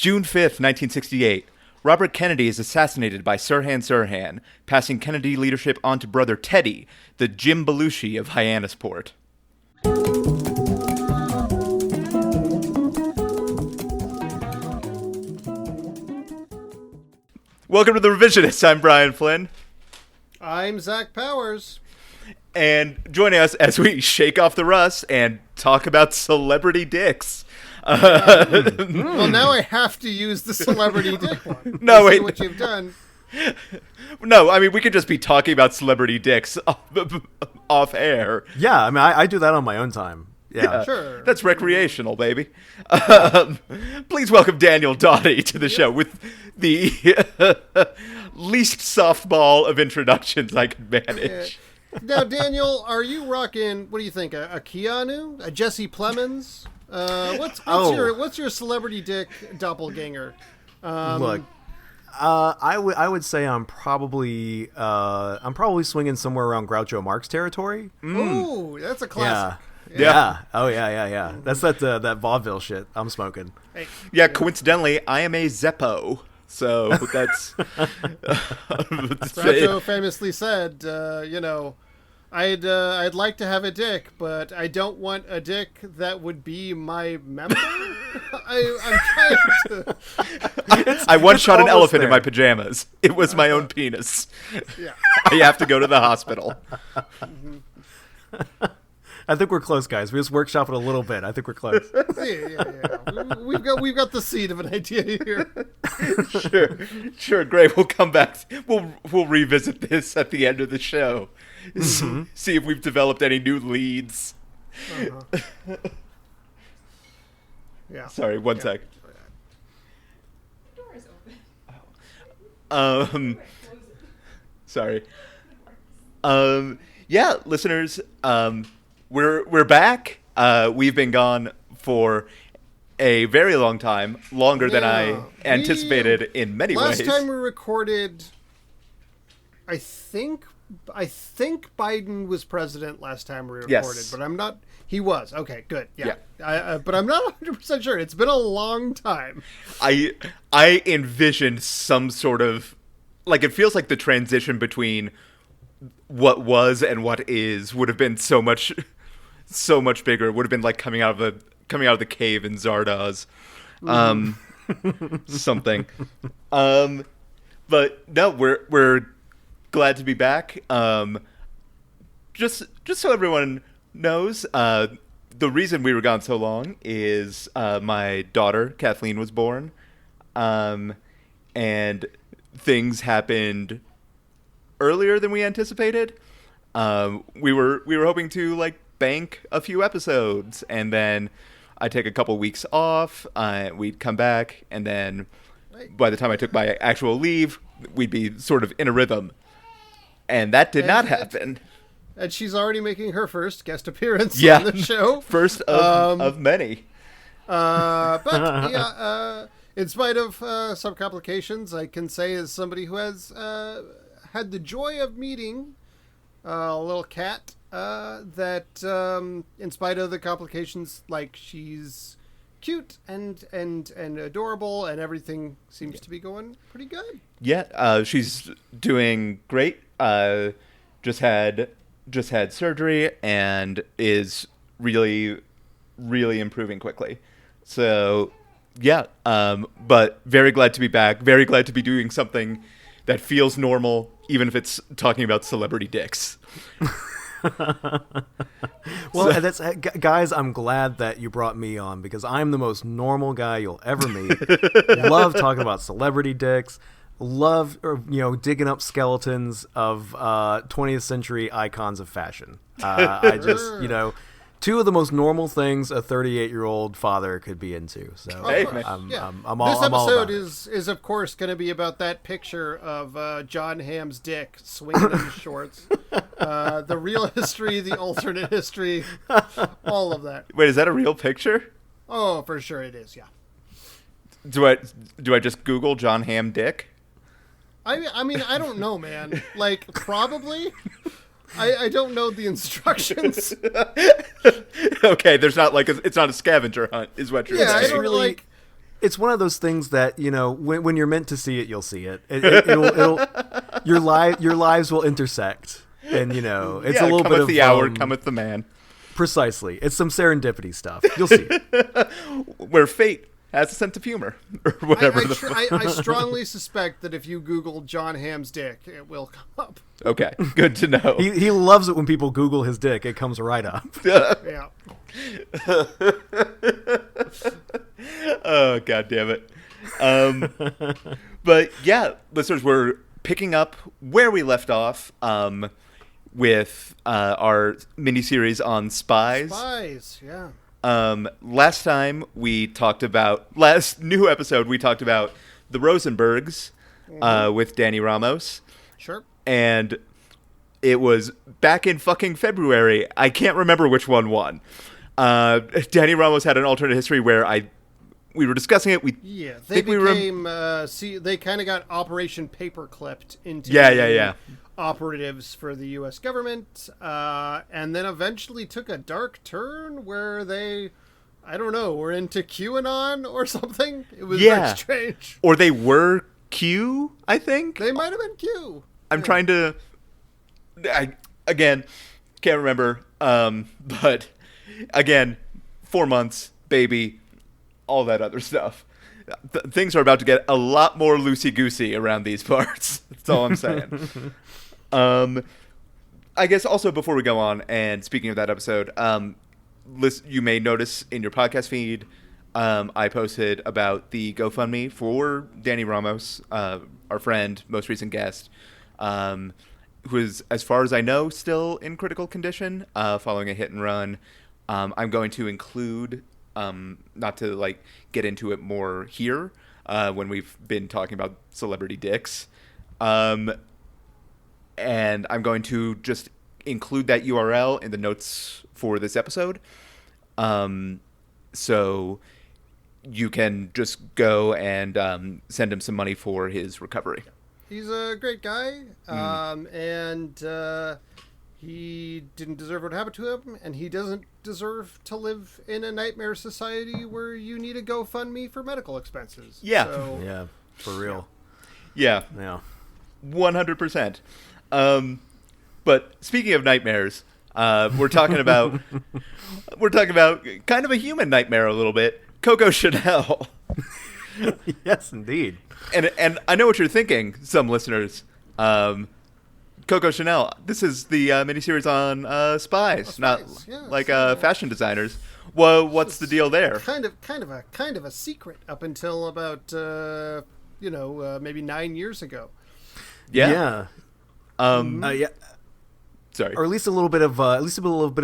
June 5th, 1968. Robert Kennedy is assassinated by Sirhan Sirhan, passing Kennedy leadership on to brother Teddy, the Jim Belushi of Hyannisport. Welcome to The Revisionists. I'm Brian Flynn. I'm Zach Powers. And joining us as we shake off the rust and talk about celebrity dicks. Well, now I have to use the celebrity dick one. No, wait. See what you've done. No, I mean, we could just be talking about celebrity dicks off air. Yeah, I mean, I do that on my own time. Yeah, Sure. That's recreational, baby. Please welcome Daniel Daughhetee to the show with the least softball of introductions I could manage. Now, Daniel, are you rocking, what do you think, a Keanu? A Jesse Plemons? What's your celebrity dick doppelganger? Look, I would say I'm probably swinging somewhere around Groucho Marx territory. Ooh, that's a classic. Yeah. Oh yeah. That's that vaudeville shit I'm smoking. Hey, Yeah, coincidentally, I am a Zeppo. So that's... Groucho famously said, I'd like to have a dick, but I don't want a dick that would be my member. I'm trying to... I once shot an elephant in there. my pajamas. It was my own penis. Yeah. I have to go to the hospital. I think we're close, guys. We just workshop it a little bit. I think we're close. Yeah. We've got the seed of an idea here. Sure, great. We'll come back. We'll revisit this at the end of the show. See if we've developed any new leads. Yeah. Sorry, one sec. The door is open. Sorry. Yeah, listeners, we're back. We've been gone for a very long time, longer than I anticipated in many ways. Last time we recorded, I think Biden was president last time we recorded, Yes. but I'm not. He was. Okay, good. Yeah. But I'm not 100% sure. It's been a long time. I envisioned some sort of, like, it feels like the transition between what was and what is would have been so much bigger. It would have been like coming out of the cave in Zardoz. Something. But no, we're glad to be back. Just so everyone knows, the reason we were gone so long is my daughter Kathleen was born, and things happened earlier than we anticipated. We were hoping to like bank a few episodes, and then I'd take a couple weeks off. We'd come back, and then by the time I took my actual leave, we'd be sort of in a rhythm. And that did not happen. And she's already making her first guest appearance Yeah. on the show. First of many. But yeah, in spite of some complications, I can say as somebody who has had the joy of meeting a little cat that, in spite of the complications, like, she's cute and adorable, and everything seems to be going pretty good. Yeah, she's doing great. Just had surgery and is really, really improving quickly. So, yeah, but very glad to be back. Very glad to be doing something that feels normal, even if it's talking about celebrity dicks. Well, that's guys. I'm glad that you brought me on because I'm the most normal guy you'll ever meet. Love talking about celebrity dicks. Love, digging up skeletons of 20th century icons of fashion. I just, two of the most normal things a 38-year-old father could be into. So Hey, I'm Yeah. all This I'm all episode about it. is of course going to be about that picture of John Hamm's dick swinging in his shorts. The real history, the alternate history, all of that. Wait, is that a real picture? Oh, for sure it is, yeah. Do I just Google John Hamm dick? I mean, I don't know, man. Like, probably. I don't know the instructions. Okay, there's not like it's not a scavenger hunt, is what you're Yeah, I saying. don't really- like. it's one of those things that, you know, when you're meant to see it, you'll see it. It'll your lives will intersect, and you know, it's a little bit of the hour, cometh the man. Precisely, it's some serendipity stuff. You'll see it. Where fate has a sense of humor, or whatever. I strongly suspect that if you Google John Hamm's dick, it will come up. Okay, good to know. He loves it when people Google his dick; it comes right up. Yeah. Oh, God damn it. But yeah, listeners, we're picking up where we left off with our miniseries on spies. Spies, yeah. Last time we talked about, last new episode, we talked about the Rosenbergs with Danny Ramos. Sure. And it was back in fucking February. I can't remember which one won. Danny Ramos had an alternate history where we were discussing it. They became they kind of got Operation Paperclipped into operatives for the U.S. government, and then eventually took a dark turn where they, I don't know, were into QAnon or something. It was very strange. Or they were Q, I think. They might have been Q. I'm trying to. Again, can't remember. But again, 4 months, baby, all that other stuff. Things are about to get a lot more loosey-goosey around these parts. That's all I'm saying. I guess also before we go on, and speaking of that episode, you may notice in your podcast feed, I posted about the GoFundMe for Danny Ramos, our friend, most recent guest, who is, as far as I know, still in critical condition following a hit and run. I'm going to include, not to like get into it more here when we've been talking about celebrity dicks, and I'm going to just include that URL in the notes for this episode, so you can just go and send him some money for his recovery. He's a great guy, and he didn't deserve what happened to him, and he doesn't deserve to live in a nightmare society where you need a GoFundMe for medical expenses. Yeah. So, Yeah, for real. Yeah. 100%. But speaking of nightmares, we're talking about kind of a human nightmare a little bit. Coco Chanel. Yes, indeed. And I know what you're thinking, some listeners. Coco Chanel. This is the miniseries on spies, not like fashion designers. Well, what's the deal there? Kind of a secret up until about maybe 9 years ago. Yeah. Yeah. Sorry. Or at least a little bit of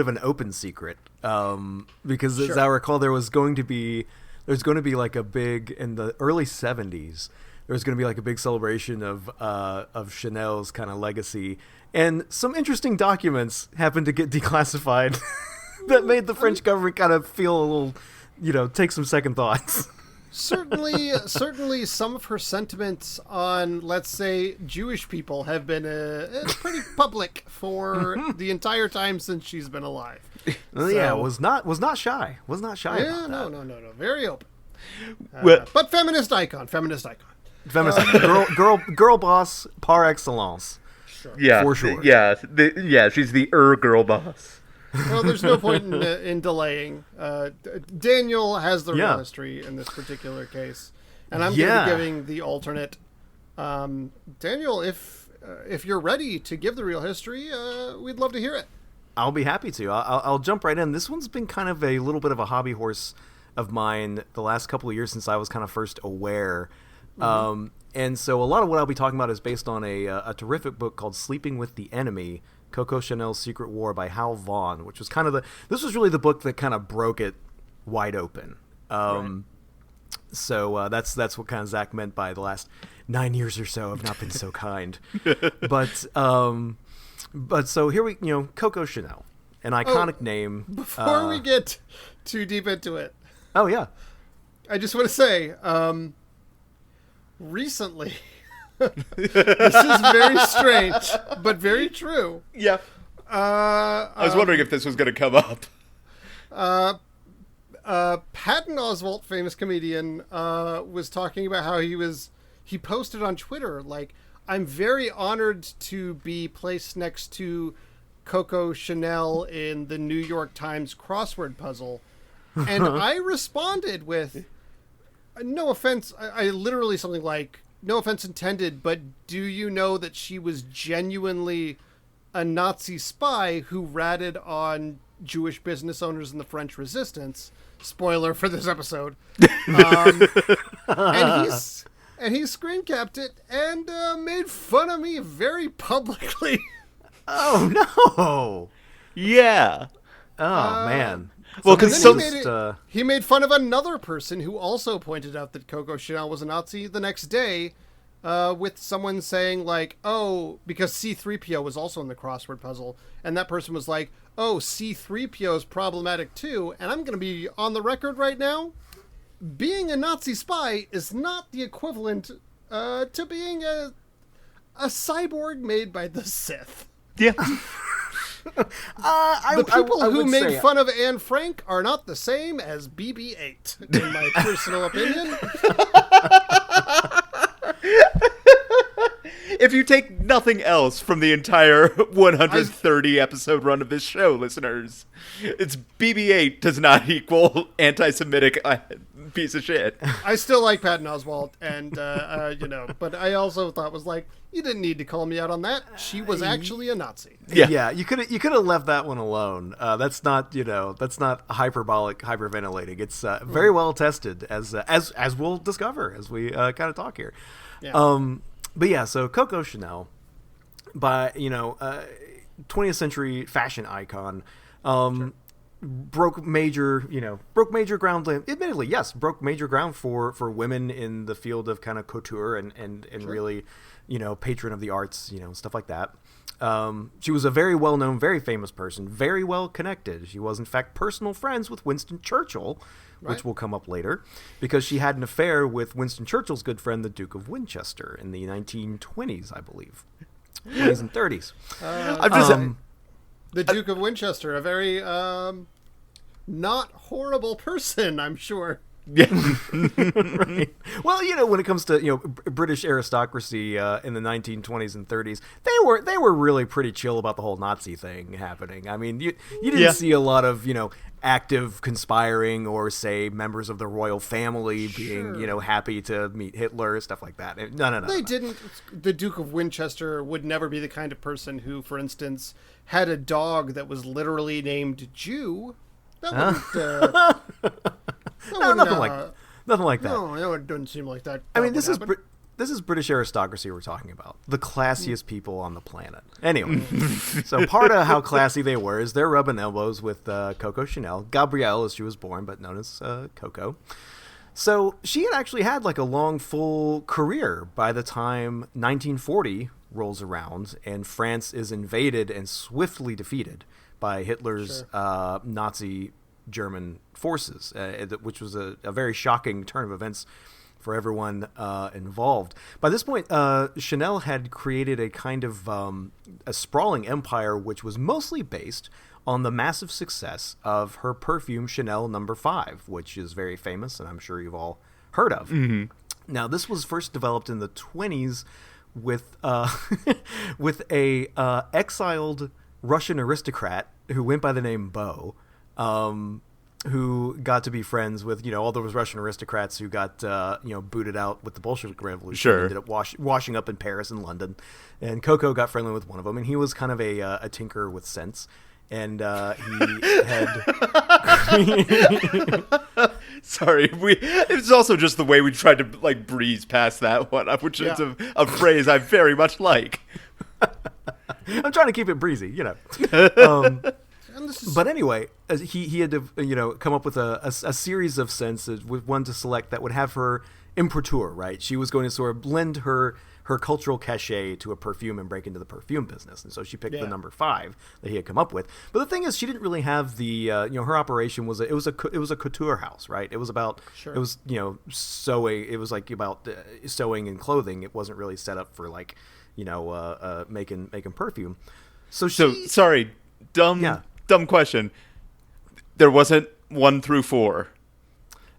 an open secret, because as I recall, there's going to be like a big, in the early 70s, there's going to be like a big celebration of Chanel's kind of legacy, and some interesting documents happened to get declassified that made the French government kind of feel a little, take some second thoughts. Certainly some of her sentiments on, let's say, Jewish people have been pretty public for the entire time since she's been alive. Yeah, was not shy. Was not shy. Yeah, about that. no, very open. Well, but feminist icon. Girl boss par excellence. Sure. Yeah, for sure. She's the girl boss. Well, there's no point in delaying. Daniel has the real history in this particular case, and I'm going to be giving the alternate. Daniel, if you're ready to give the real history, we'd love to hear it. I'll be happy to. I'll jump right in. This one's been kind of a little bit of a hobby horse of mine the last couple of years since I was kind of first aware. And so a lot of what I'll be talking about is based on a terrific book called Sleeping with the Enemy, Coco Chanel's Secret War by Hal Vaughan, which was kind of this was really the book that kind of broke it wide open. So that's what kind of Zach meant by the last 9 years or so have not been so kind. But so here we, Coco Chanel, an iconic name. Before we get too deep into it. Oh yeah. I just want to say, recently, this is very strange, but very true. Yeah. I was wondering if this was going to come up. Patent Patton Oswalt, famous comedian, was talking about how he posted on Twitter, like, I'm very honored to be placed next to Coco Chanel in the New York Times crossword puzzle. And I responded with, no offense, I literally something like, no offense intended, but do you know that she was genuinely a Nazi spy who ratted on Jewish business owners in the French Resistance? Spoiler for this episode. And he screen capped it and made fun of me very publicly. Oh no! Yeah. Oh man. Well, because he made fun of another person who also pointed out that Coco Chanel was a Nazi the next day, with someone saying like, "Oh, because C-3PO was also in the crossword puzzle," and that person was like, "Oh, C-3PO is problematic too." And I'm going to be on the record right now: being a Nazi spy is not the equivalent to being a cyborg made by the Sith. yeah. The people who made fun of Anne Frank are not the same as BB-8, in my personal opinion. If you take nothing else from the entire 130 episode run of this show, listeners, it's BB-8 does not equal anti-Semitic piece of shit. I still like Patton Oswalt, and but I also thought was like, you didn't need to call me out on that. She was actually a Nazi. Yeah, you could have left that one alone. That's not hyperbolic, hyperventilating. It's very well tested, as we'll discover as we kind of talk here. Yeah. But yeah, so Coco Chanel, by 20th century fashion icon, broke major ground. Admittedly, yes, broke major ground for women in the field of kind of couture and really, patron of the arts, stuff like that. She was a very well-known, very famous person, very well connected. She was, in fact, personal friends with Winston Churchill, which will come up later, because she had an affair with Winston Churchill's good friend, the Duke of Winchester, in the 1920s, I believe. 20s and 30s. The Duke of Winchester, a very not horrible person, I'm sure. Yeah. Right. Well, when it comes to British aristocracy in the 1920s and 30s, they were really pretty chill about the whole Nazi thing happening. I mean, you didn't see a lot of active conspiring or say members of the royal family being happy to meet Hitler, stuff like that. No. They didn't. The Duke of Winchester would never be the kind of person who, for instance, had a dog that was literally named Jew. That wouldn't. Nothing like that. No, it doesn't seem like that. I mean, this is British aristocracy we're talking about. The classiest people on the planet. Anyway, so part of how classy they were is they're rubbing elbows with Coco Chanel, Gabrielle as she was born, but known as Coco. So she had actually had like a long, full career by the time 1940 rolls around and France is invaded and swiftly defeated by Hitler's Nazi German forces, which was a very shocking turn of events for everyone involved. By this point, Chanel had created a kind of a sprawling empire, which was mostly based on the massive success of her perfume Chanel No. 5, which is very famous, and I'm sure you've all heard of. Mm-hmm. Now, this was first developed in the 1920s with with a exiled Russian aristocrat who went by the name Beau, who got to be friends with all those Russian aristocrats who got booted out with the Bolshevik Revolution. Sure. Ended up washing up in Paris and London, and Coco got friendly with one of them, and he was kind of a tinker with sense, and he had. Sorry, it's also just the way we tried to breeze past that one, which is a phrase I very much like. I'm trying to keep it breezy, But anyway, he had to come up with a series of senses, with one to select that would have her imprimatur, right? She was going to sort of lend her cultural cachet to a perfume and break into the perfume business, and so she picked the No. 5 that he had come up with. But the thing is, she didn't really have the her operation was it was a couture house, right? It was about it was sewing. It was like about sewing and clothing. It wasn't really set up for making perfume. So sorry, dumb question. There wasn't 1 through 4.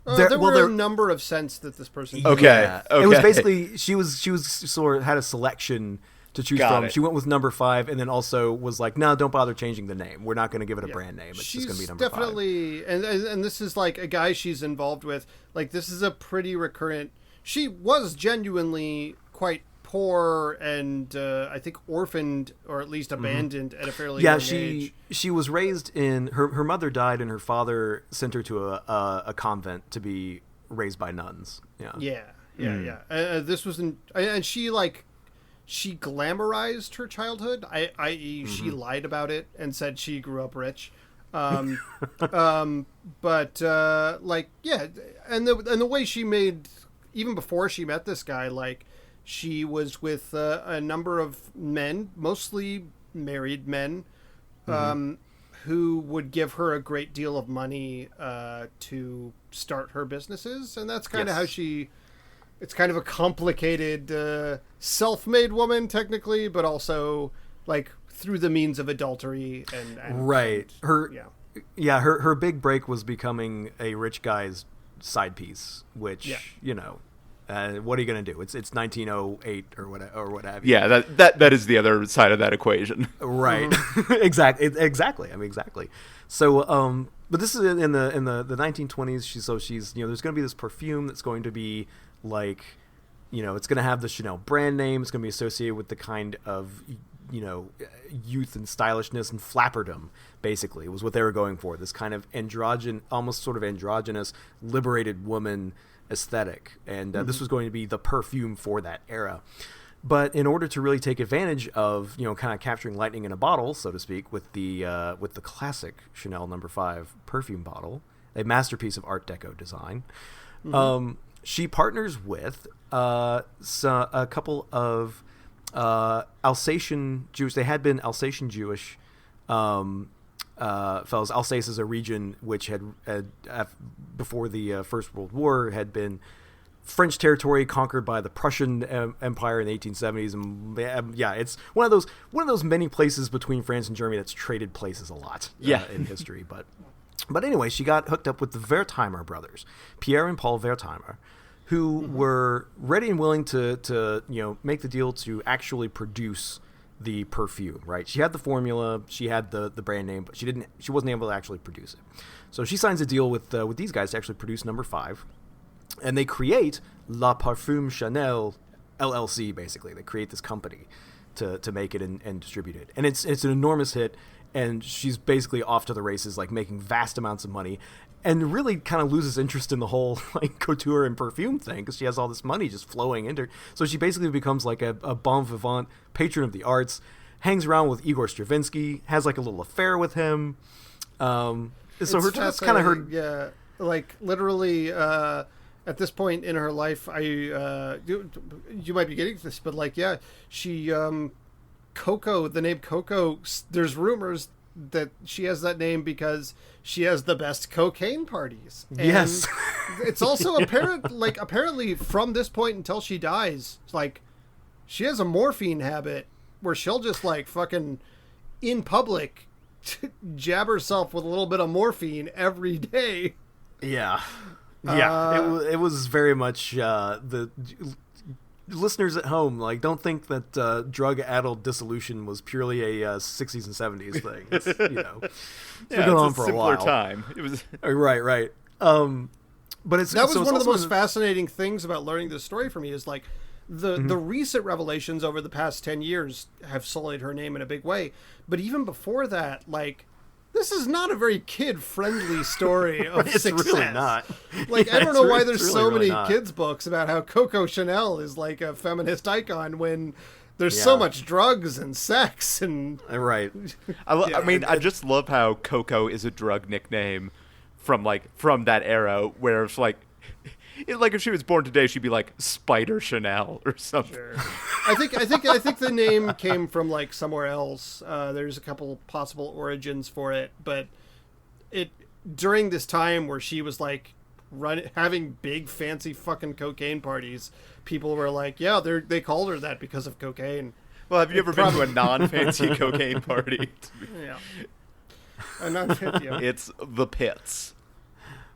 There were a number of scents that this person did. Okay. Yeah. Okay. It was basically she was sort of had a selection to choose Got from. it. She went with number 5, and then also was like, no, don't bother changing the name. We're not going to give it a brand name. It's just going to be number 5. Definitely, and this is like a guy she's involved with. Like, this is a pretty recurrent. She was genuinely quite poor and I think orphaned or at least abandoned at a fairly young age. She was raised in her mother died and her father sent her to a convent to be raised by nuns. Yeah. This was and she glamorized her childhood, i.e. she lied about it and said she grew up rich. And the way she made, even before she met this guy, like, she was with a number of men, mostly married men, who would give her a great deal of money to start her businesses. And that's kind of how it's kind of a complicated, self-made woman, technically, but also, like, through the means of adultery and right. And, Her big break was becoming a rich guy's side piece, which, what are you going to do? It's 1908 or what have you. Yeah, that is the other side of that equation. Right. Exactly. I mean, exactly. So, but this is in the 1920s. She's there's going to be this perfume that's going to be like, it's going to have the Chanel brand name. It's going to be associated with the kind of, youth and stylishness and flapperdom, basically, was what they were going for. This kind of almost sort of androgynous, liberated woman aesthetic. And this was going to be the perfume for that era. But in order to really take advantage of, kind of capturing lightning in a bottle, so to speak, with the classic Chanel No. 5 perfume bottle, a masterpiece of Art Deco design, she partners with a couple of Alsatian Jews. They had been Alsatian Jewish fellows. Alsace is a region which had before the First World War had been French territory conquered by the Prussian Empire in the 1870s, and it's one of those many places between France and Germany that's traded places a lot in history. But anyway, she got hooked up with the Wertheimer brothers, Pierre and Paul Wertheimer, who were ready and willing to make the deal to actually produce the perfume. Right? She had the formula, she had the brand name, but she wasn't able to actually produce it. So she signs a deal with these guys to actually produce No. 5. And they create La Parfume Chanel LLC, basically. They create this company to make it and distribute it. And it's an enormous hit, and she's basically off to the races, like making vast amounts of money, and really kind of loses interest in the whole like couture and perfume thing because she has all this money just flowing into her. So she basically becomes like a bon vivant, patron of the arts, hangs around with Igor Stravinsky, has like a little affair with him. So that's kind of her... Yeah, like literally... at this point in her life, you might be getting this, but like, she, Coco, the name Coco, there's rumors that she has that name because she has the best cocaine parties. And yes. It's also apparently from this point until she dies, like, she has a morphine habit where she'll just like fucking in public jab herself with a little bit of morphine every day. Yeah. Yeah, it was very much the listeners at home, like, don't think that drug-addled dissolution was purely a 60s and 70s thing. It's, it's been going on for a while. Time. It was right. But that was one of the most fascinating things about learning this story for me is like the recent revelations over the past 10 years have sullied her name in a big way. But even before that, like, this is not a very kid-friendly story of it's success. Really not. Like, I don't know why there's really, so really many not. kids' books about how Coco Chanel is like a feminist icon when there's so much drugs and sex and... Right. I just love how Coco is a drug nickname from that era where it's like... Like if she was born today, she'd be like Spider Chanel or something. Sure. I think the name came from like somewhere else. There's a couple possible origins for it, but it during this time where she was like having big fancy fucking cocaine parties, people were like, yeah, they called her that because of cocaine. Well, have you ever been to a non-fancy cocaine party? Yeah. A non-fancy. It's the Pits.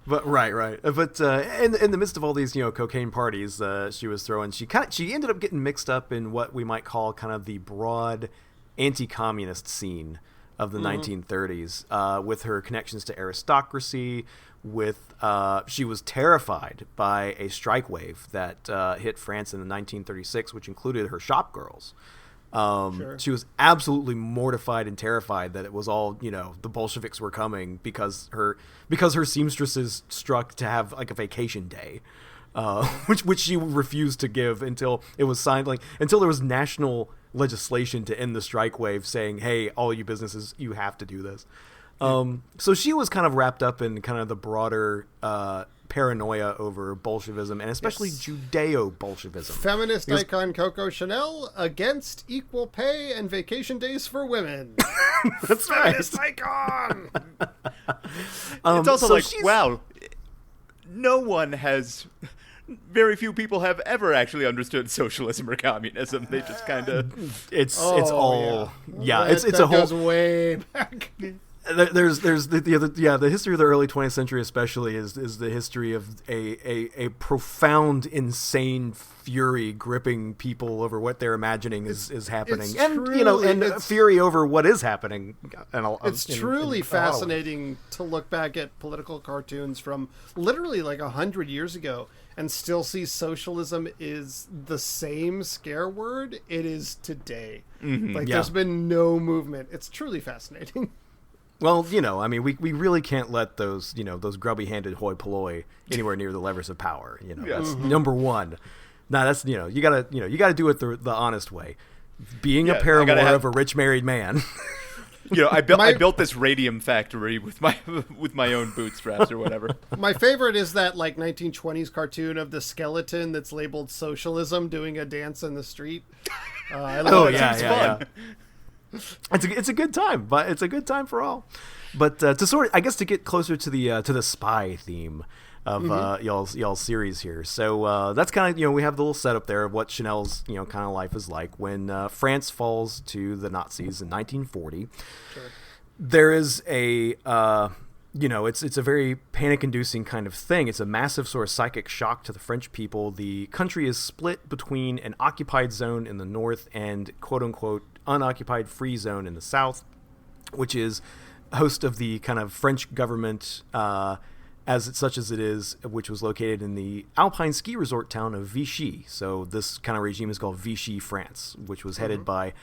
But right. But in the midst of all these, cocaine parties she was throwing, she ended up getting mixed up in what we might call kind of the broad anti-communist scene of the 1930s, with her connections to aristocracy. She was terrified by a strike wave that hit France in 1936, which included her shop girls. Sure. She was absolutely mortified and terrified that it was all, the Bolsheviks were coming because her seamstresses struck to have like a vacation day, which she refused to give until it was signed, until there was national legislation to end the strike wave saying, hey, all you businesses, you have to do this. So she was kind of wrapped up in kind of the broader paranoia over Bolshevism, and especially Judeo-Bolshevism. Feminist icon Coco Chanel against equal pay and vacation days for women. That's right. Feminist icon! It's also wow, very few people have ever actually understood socialism or communism. They just kind of... It's a whole... goes way back. There's the history of the early 20th century especially is the history of a profound, insane fury gripping people over what they're imagining is happening, and fury over what is happening. It's truly fascinating to look back at political cartoons from literally 100 years ago and still see socialism is the same scare word it is today. There's been no movement. It's truly fascinating. Well, we really can't let those grubby-handed hoi polloi anywhere near the levers of power. That's number one. Now that's you gotta do it the honest way. Being a paramour of a rich married man. I built this radium factory with my own bootstraps or whatever. My favorite is that 1920s cartoon of the skeleton that's labeled socialism doing a dance in the street. I love it. It's fun. It's a good time, but it's a good time for all. But to get closer to the spy theme of y'all's series here. So that's kind of we have the little setup there of what Chanel's kind of life is like when France falls to the Nazis in 1940. Sure. There is a it's a very panic-inducing kind of thing. It's a massive sort of psychic shock to the French people. The country is split between an occupied zone in the north and quote-unquote unoccupied free zone in the south, which is host of the kind of French government such as it is, which was located in the alpine ski resort town of Vichy. So this kind of regime is called Vichy France, which was headed by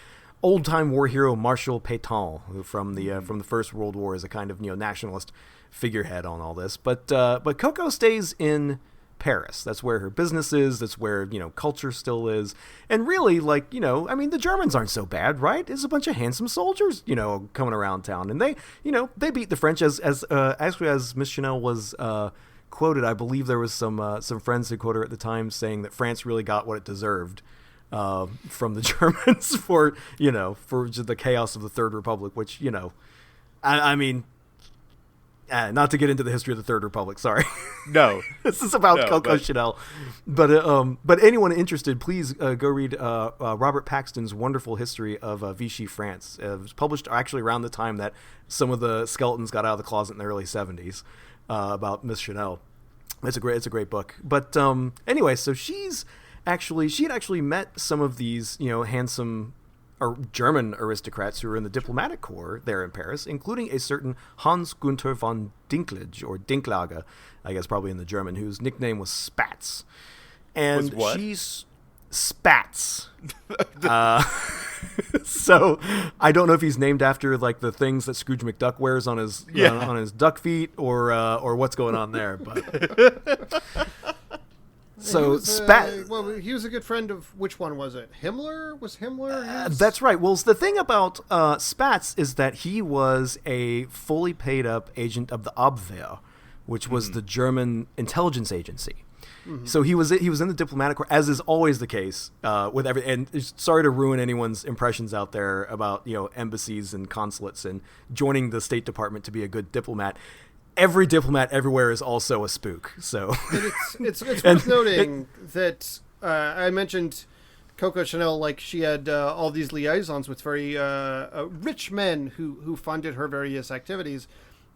old-time war hero Marshal Pétain, who from the First World War is a kind of nationalist figurehead on all this. But Coco stays in Paris. That's where her business is. That's where culture still is. And really, the Germans aren't so bad, right? There's a bunch of handsome soldiers coming around town, and they beat the French actually as Miss Chanel was quoted. I believe there was some friends who quoted her at the time saying that France really got what it deserved from the Germans for the chaos of the Third Republic, which not to get into the history of the Third Republic. Sorry, no, this is about Coco Chanel. But anyone interested, please go read Robert Paxton's wonderful history of Vichy France. It was published actually around the time that some of the skeletons got out of the closet in the early '70s about Miss Chanel. It's a great book. But anyway, so she had actually met some of these handsome German aristocrats who were in the diplomatic corps there in Paris, including a certain Hans Gunther von Dinklage, I guess probably in the German, whose nickname was Spats. And she's Spats. So I don't know if he's named after the things that Scrooge McDuck wears on his on his duck feet or what's going on there, but. So he was a good friend of, which one was it? Himmler? Was Himmler? That's right. Well, the thing about Spats is that he was a fully paid up agent of the Abwehr, which was the German intelligence agency. Mm-hmm. So he was in the diplomatic corps, as is always the case with every. And sorry to ruin anyone's impressions out there about embassies and consulates and joining the State Department to be a good diplomat. Every diplomat everywhere is also a spook. So it's worth noting that I mentioned Coco Chanel, she had all these liaisons with very rich men who funded her various activities.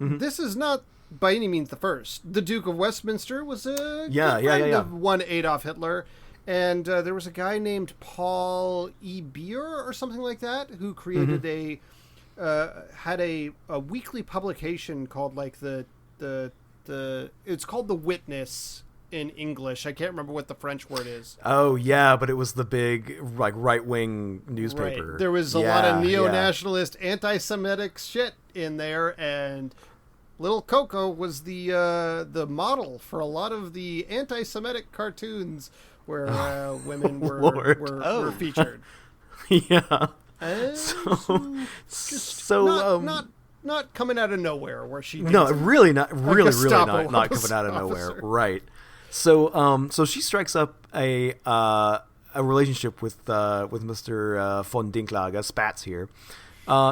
Mm-hmm. This is not by any means the first. The Duke of Westminster was a Yeah, good yeah, friend yeah, yeah. of one Adolf Hitler. And there was a guy named Paul E. Beer or something like that who created had a weekly publication called like the it's called The Witness in English. I can't remember what the French word is. Oh yeah, but it was the big like right-wing newspaper. Right. There was a lot of neo-nationalist, anti-Semitic shit in there, and little Coco was the model for a lot of the anti-Semitic cartoons where women were featured. Yeah. So not coming out of nowhere where she no, dates really not Gestapo not coming out of nowhere, officer. right? So she strikes up a relationship with Mr. von Dinklage, Spatz here.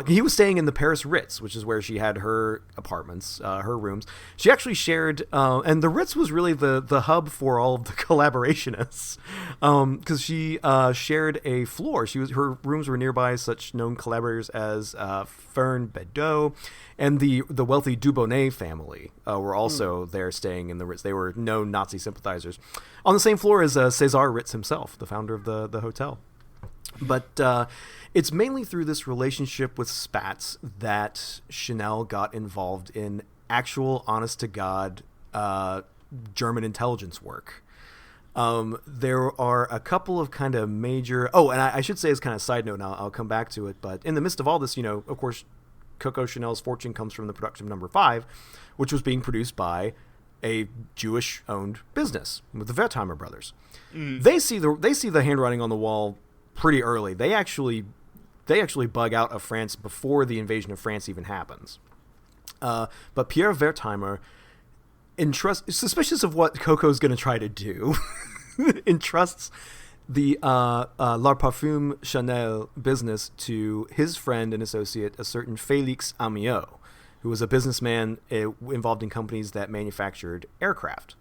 He was staying in the Paris Ritz, which is where she had her apartments, her rooms. She actually shared, and the Ritz was really the hub for all of the collaborationists, because she shared a floor. Her rooms were nearby such known collaborators as Fern Bedeau, and the wealthy Dubonnet family were also there staying in the Ritz. They were known Nazi sympathizers. On the same floor as César Ritz himself, the founder of the hotel. But it's mainly through this relationship with Spatz that Chanel got involved in actual, honest-to-God German intelligence work. There are a couple of kind of major... Oh, and I should say as kind of a side note, and I'll come back to it, but in the midst of all this, of course, Coco Chanel's fortune comes from the production of number 5, which was being produced by a Jewish-owned business with the Wertheimer brothers. They see the handwriting on the wall pretty early. They actually bug out of France before the invasion of France even happens. But Pierre Wertheimer, suspicious of what Coco's going to try to do, entrusts the La Parfum Chanel business to his friend and associate, a certain Félix Amiot, who was a businessman involved in companies that manufactured aircraft.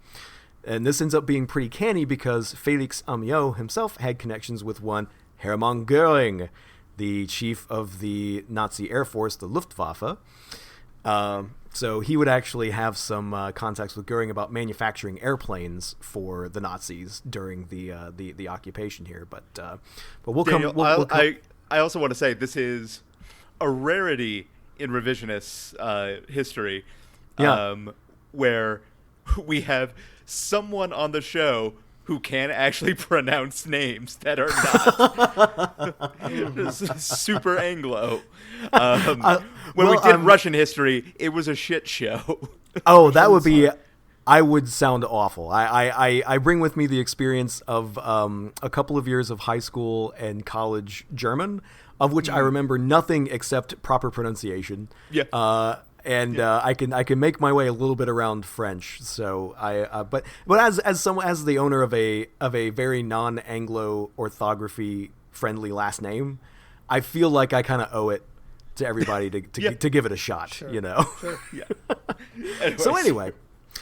And this ends up being pretty canny because Félix Amiot himself had connections with one Hermann Göring, the chief of the Nazi Air Force, the Luftwaffe. So he would actually have some contacts with Göring about manufacturing airplanes for the Nazis during the occupation here. But we'll Daniel, come. I also want to say this is a rarity in revisionist history, where we have someone on the show who can actually pronounce names that are not super Anglo. When we did Russian history, it was a shit show. Oh, that would be... I would sound awful. I bring with me the experience of a couple of years of high school and college German, of which I remember nothing except proper pronunciation. Yeah. I can make my way a little bit around French. So but as the owner of a very non-Anglo orthography friendly last name, I feel like I kind of owe it to everybody to give it a shot. Sure. Sure. Yeah. So anyway.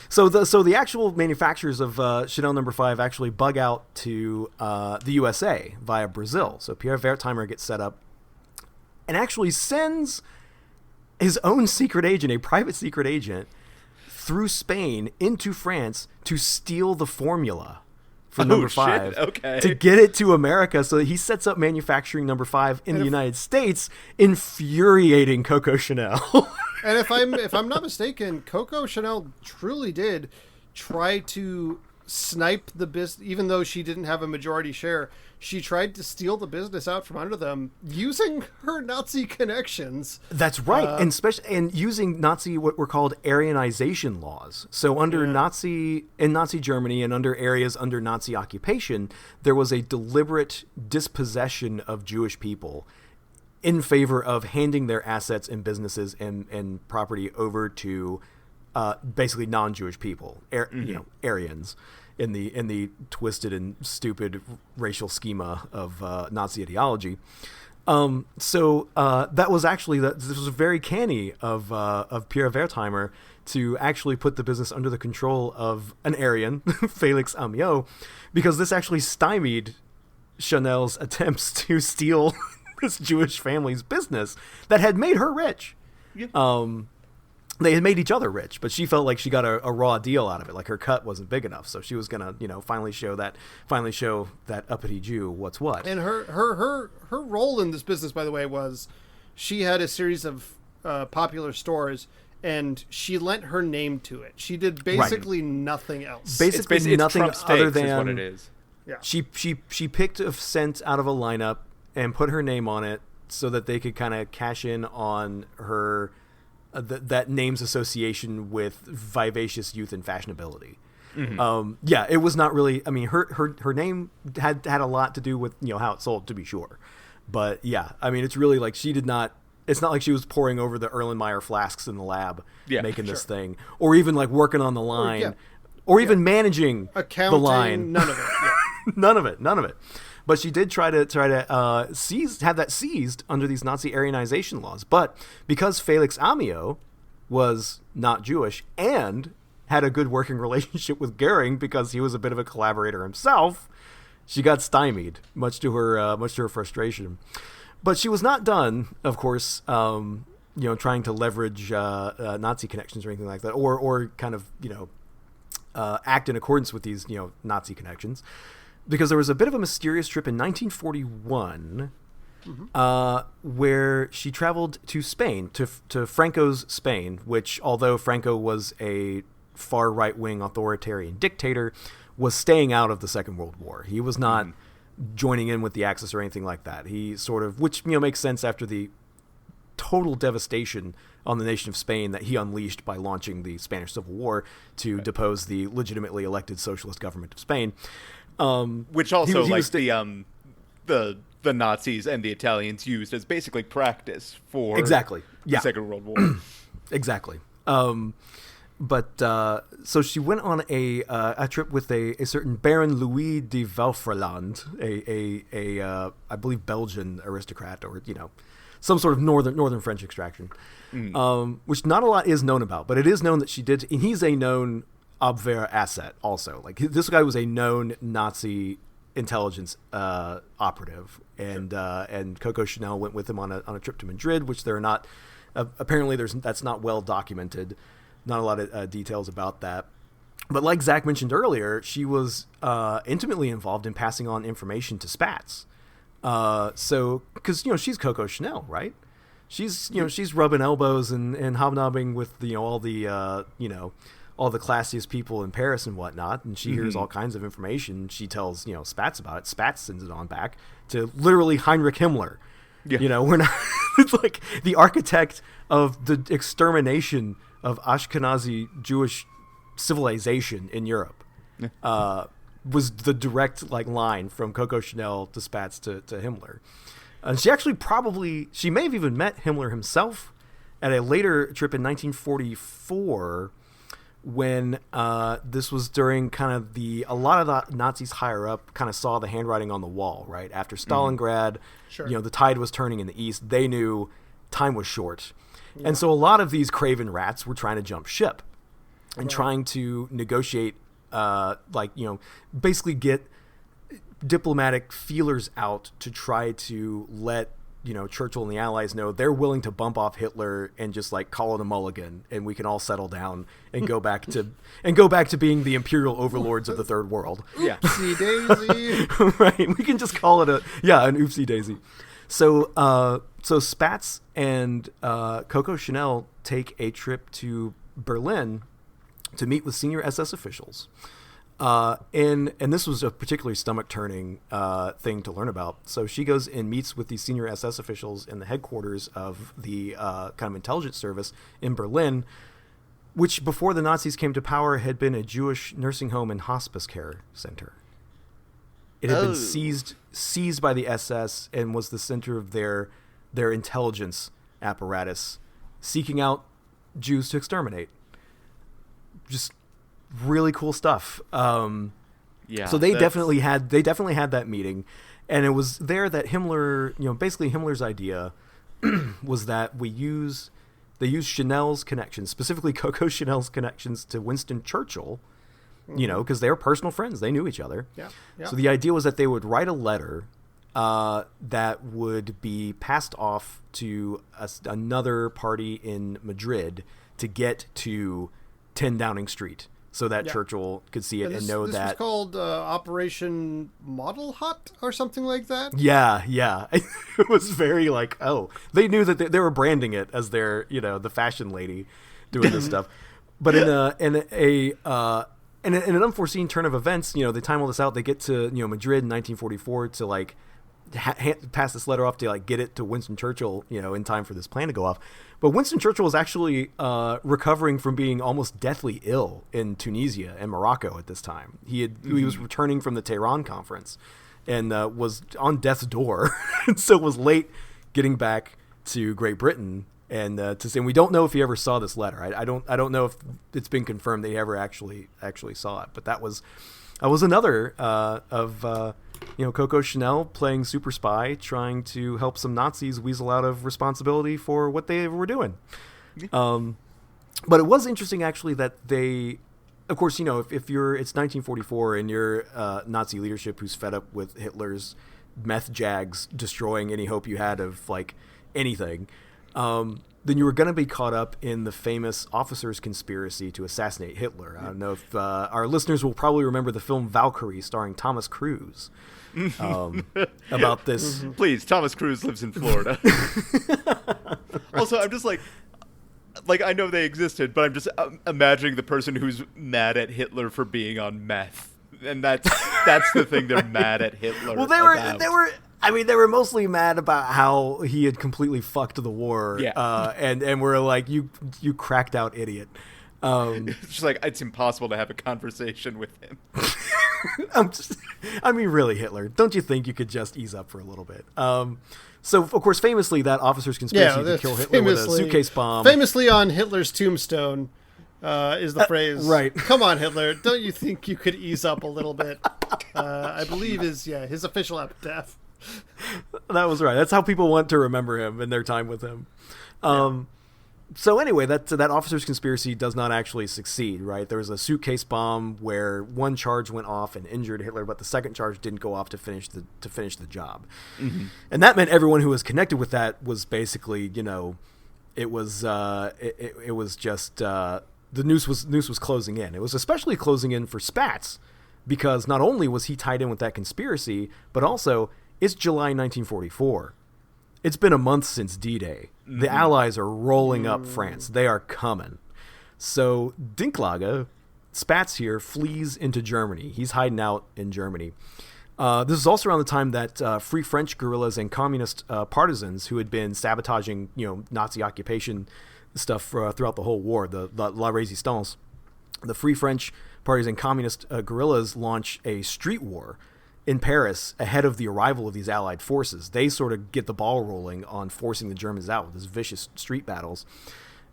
So the actual manufacturers of Chanel No. 5 actually bug out to the USA via Brazil. So Pierre Wertheimer gets set up and actually sends his own secret agent, a private secret agent, through Spain into France to steal the formula for number 5 to get it to America. So that he sets up manufacturing number 5 in the United States, infuriating Coco Chanel. And if I'm not mistaken, Coco Chanel truly did try to snipe the business, even though she didn't have a majority share. She tried to steal the business out from under them using her Nazi connections. That's right, and using Nazi what were called Aryanization laws. So under Nazi Germany and under areas under Nazi occupation, there was a deliberate dispossession of Jewish people in favor of handing their assets and businesses and property over to basically non-Jewish people, Aryans, in the twisted and stupid racial schema of Nazi ideology. So that was actually this was very canny of Pierre Wertheimer to actually put the business under the control of an Aryan, Félix Amiot, because this actually stymied Chanel's attempts to steal this Jewish family's business that had made her rich. Yeah. they had made each other rich, but she felt like she got a raw deal out of it. Like her cut wasn't big enough, so she was gonna, finally show that uppity Jew what's what. And her role in this business, by the way, was she had a series of popular stores, and she lent her name to it. She did basically nothing else. Basically it's nothing Trump other steaks than is what it is. Yeah. She picked a scent out of a lineup and put her name on it so that they could kind of cash in on her that name's association with vivacious youth and fashionability. Mm-hmm. It was not really. I mean, her name had a lot to do with how it sold, to be sure, but I mean, it's really like she did not. It's not like she was pouring over the Erlenmeyer flasks in the lab, making this thing, or even like working on the line, or even managing accounting, the line. None of it. Yeah. None of it. But she did try to have that seized under these Nazi Aryanization laws. But because Felix Amiot was not Jewish and had a good working relationship with Goering because he was a bit of a collaborator himself, she got stymied, much to her frustration. But she was not done, of course, trying to leverage Nazi connections or anything like that, or kind of act in accordance with these Nazi connections. Because there was a bit of a mysterious trip in 1941 where she traveled to Spain, to Franco's Spain, which, although Franco was a far right-wing authoritarian dictator, was staying out of the Second World War. He was not joining in with the Axis or anything like that. He sort of, which makes sense after the total devastation on the nation of Spain that he unleashed by launching the Spanish Civil War to depose the legitimately elected socialist government of Spain. Which also, the Nazis and the Italians used as basically practice for the Second World War. Exactly. But so she went on a trip with a certain Baron Louis de Valfreland, a I believe Belgian aristocrat, or some sort of northern French extraction, which not a lot is known about, but it is known that she did, and he's a known Abwehr asset also. Like, this guy was a known Nazi intelligence operative, and Coco Chanel went with him on a trip to Madrid, which there are not apparently that's not well documented. Not a lot of details about that. But like Zach mentioned earlier, she was intimately involved in passing on information to Spats. So, because she's Coco Chanel, right? She's she's rubbing elbows and hobnobbing with all the classiest people in Paris and whatnot, and she hears all kinds of information. She tells Spats about it. Spats sends it on back to literally Heinrich Himmler. Yeah. We're not. It's like the architect of the extermination of Ashkenazi Jewish civilization in Europe. Was the direct line from Coco Chanel to Spats to Himmler. And she actually she may have even met Himmler himself at a later trip in 1944 when this was during kind of a lot of the Nazis higher up kind of saw the handwriting on the wall, right? After Stalingrad, the tide was turning in the east. They knew time was short. Yeah. And so a lot of these craven rats were trying to jump ship and trying to negotiate, basically get diplomatic feelers out to try to let Churchill and the Allies know they're willing to bump off Hitler and just call it a mulligan, and we can all settle down and go back to being the imperial overlords of the Third World. Yeah, oopsie daisy. Right, we can just call it an oopsie daisy. So Spats and Coco Chanel take a trip to Berlin to meet with senior SS officials. And this was a particularly stomach-turning thing to learn about. So she goes and meets with these senior SS officials in the headquarters of the kind of intelligence service in Berlin, which before the Nazis came to power had been a Jewish nursing home and hospice care center. It had been seized by the SS and was the center of their intelligence apparatus, seeking out Jews to exterminate. Just really cool stuff. So they definitely had that meeting, and it was there that Himmler, basically Himmler's idea was that they use Chanel's connections, specifically Coco Chanel's connections to Winston Churchill, because they were personal friends. They knew each other. Yeah. So the idea was that they would write a letter that would be passed off to another party in Madrid to get to 10 Downing Street so that Churchill could see it and know this that. was called Operation Model Hut or something like that. Yeah. It was very like, they knew that they were branding it as their, the fashion lady doing this stuff. But in an unforeseen turn of events, they time all this out. They get to Madrid in 1944 to like pass this letter off to like get it to Winston Churchill, in time for this plan to go off. But Winston Churchill was actually recovering from being almost deathly ill in Tunisia and Morocco at this time. He was returning from the Tehran conference and was on death's door, and so was late getting back to Great Britain. And we don't know if he ever saw this letter. I don't know if it's been confirmed that he ever actually saw it. But that was another of Coco Chanel playing super spy, trying to help some Nazis weasel out of responsibility for what they were doing. But it was interesting actually that they, of course, if it's 1944 and you're Nazi leadership who's fed up with Hitler's meth jags destroying any hope you had of like anything. Then you were going to be caught up in the famous officers' conspiracy to assassinate Hitler. I don't know if our listeners will probably remember the film Valkyrie starring Thomas Cruise about this. Please, Thomas Cruise lives in Florida. Also, I'm just like I know they existed, but I'm just imagining the person who's mad at Hitler for being on meth. And that's the thing they're mad at Hitler Well, they were mostly mad about how he had completely fucked the war. Yeah. And we're like, you cracked out idiot. It's just like, it's impossible to have a conversation with him. Really, Hitler, don't you think you could just ease up for a little bit? So, of course, famously, that officer's conspiracy to kill Hitler with a suitcase bomb. Famously on Hitler's tombstone is the phrase, right. Come on, Hitler, don't you think you could ease up a little bit? I believe his official epitaph. That was right. That's how people want to remember him in their time with him. So anyway, that officer's conspiracy does not actually succeed, right? There was a suitcase bomb where one charge went off and injured Hitler, but the second charge didn't go off to finish the job. Mm-hmm. And that meant everyone who was connected with that was basically, it was just the noose was closing in. It was especially closing in for Spatz, because not only was he tied in with that conspiracy, but also it's July 1944. It's been a month since D-Day. Mm-hmm. The Allies are rolling up France. They are coming. So Dinklage, Spatz here, flees into Germany. He's hiding out in Germany. This is also around the time that Free French guerrillas and communist partisans who had been sabotaging, Nazi occupation stuff throughout the whole war, the La Résistance, the Free French parties and communist guerrillas launch a street war in Paris ahead of the arrival of these Allied forces. They sort of get the ball rolling on forcing the Germans out with these vicious street battles.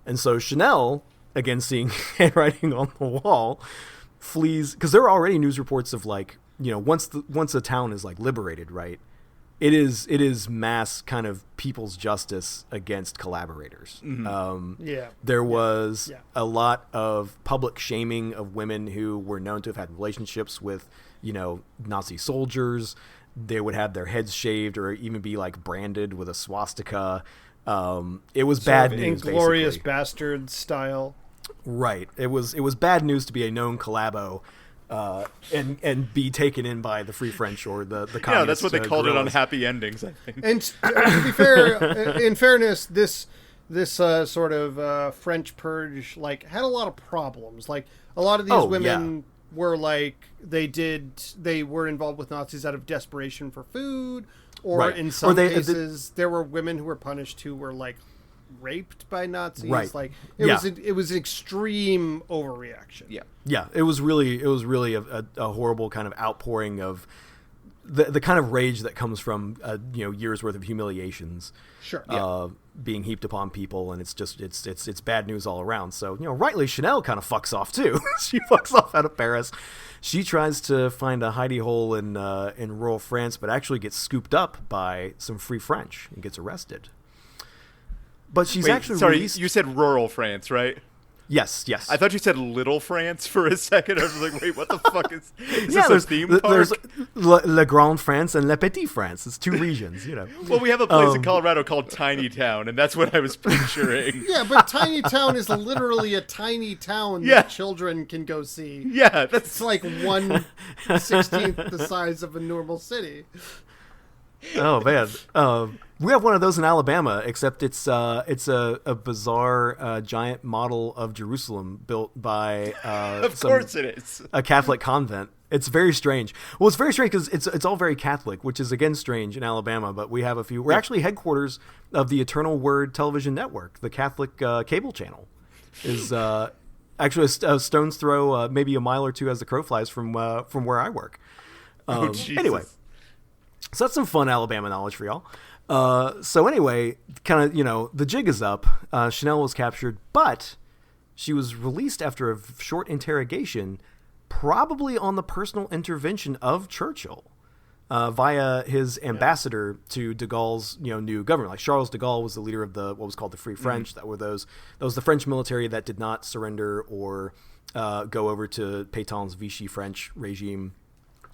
And so Chanel, again seeing handwriting on the wall, flees, because there are already news reports of like, once a town is like liberated, right? It is mass kind of people's justice against collaborators. Mm-hmm. There was a lot of public shaming of women who were known to have had relationships with, Nazi soldiers. They would have their heads shaved or even be like branded with a swastika. It was bad news. Inglorious bastard style. Right. It was bad news to be a known collabo. And be taken in by the Free French or the communists. Yeah, that's what they called guerrillas. it on Happy Endings, I think. And to be fair, in fairness, this sort of French purge had a lot of problems. Like a lot of these women were they were involved with Nazis out of desperation for food, or in some cases there were women who were punished who were raped by Nazis. Right. It was an extreme overreaction. Yeah. It was really a horrible kind of outpouring of the kind of rage that comes from years worth of humiliations. Sure. Being heaped upon people, and it's bad news all around. So rightly, Chanel kind of fucks off too. She fucks off out of Paris. She tries to find a hidey hole in rural France, but actually gets scooped up by some Free French and gets arrested. But she's actually released. You said rural France, right? Yes. I thought you said Little France for a second. I was like, wait, what the fuck is this a there's, theme park? there's Le Grand France and Le Petit France. It's 2 regions, Well, we have a place in Colorado called Tiny Town, and that's what I was picturing. Yeah, but Tiny Town is literally a tiny town that children can go see. Yeah, It's like 1/16 the size of a normal city. Oh man, we have one of those in Alabama, except it's a bizarre giant model of Jerusalem built by of course it is a Catholic convent. It's very strange. Well, it's very strange because it's all very Catholic, which is again strange in Alabama. But we have a few. We're actually headquarters of the Eternal Word television network, the Catholic cable channel. Is actually a stone's throw, maybe a mile or two as the crow flies from where I work. Anyway. So that's some fun Alabama knowledge for y'all. So anyway, kind of, the jig is up. Chanel was captured, but she was released after a short interrogation, probably on the personal intervention of Churchill, via his ambassador to de Gaulle's, new government. Like Charles de Gaulle was the leader of what was called the Free French. That was the French military that did not surrender or go over to Pétain's Vichy French regime.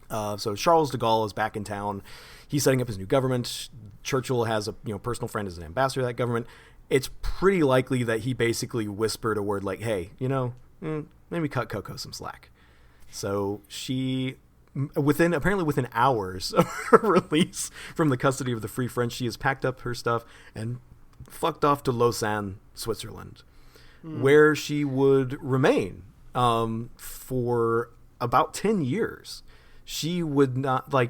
So Charles de Gaulle is back in town. He's setting up his new government. Churchill has a personal friend as an ambassador to that government. It's pretty likely that he basically whispered a word like, "Hey, maybe cut Coco some slack." So she, apparently within hours of her release from the custody of the Free French, she has packed up her stuff and fucked off to Lausanne, Switzerland, where she would remain for about 10 years. She would not, her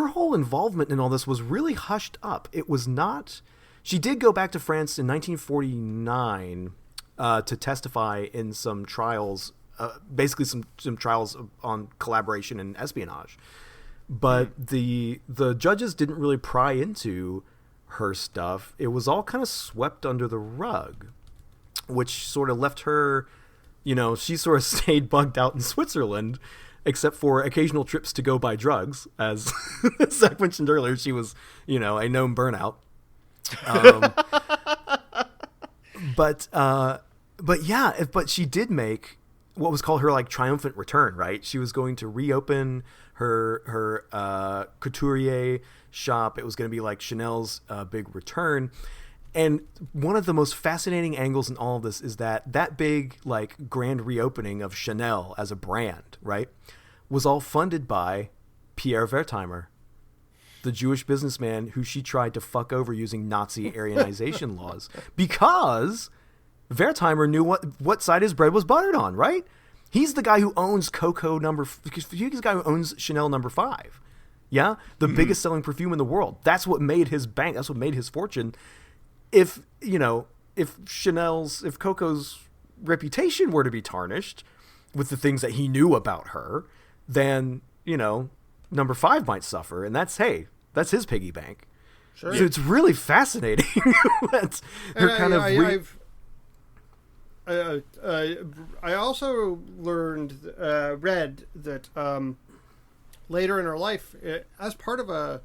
whole involvement in all this was really hushed up. It was not, she did go back to France in 1949 to testify in some trials, basically some trials on collaboration and espionage. But the judges didn't really pry into her stuff. It was all kind of swept under the rug, which sort of left her, she sort of stayed bugged out in Switzerland, except for occasional trips to go buy drugs. As Zach mentioned earlier, she was, a known burnout. But she did make what was called her triumphant return, right? She was going to reopen her couturier shop. It was going to be Chanel's big return. And one of the most fascinating angles in all of this is that big, grand reopening of Chanel as a brand, right, was all funded by Pierre Wertheimer, the Jewish businessman who she tried to fuck over using Nazi Aryanization laws, because Wertheimer knew what side his bread was buttered on, right? He's the guy who owns he's the guy who owns Chanel No. 5. Yeah? The biggest selling perfume in the world. That's what made his bank. That's what made his fortune. If Coco's reputation were to be tarnished with the things that he knew about her, then, No. 5 might suffer. And that's his piggy bank. Sure. So it's really fascinating. I also read that later in her life, as part of a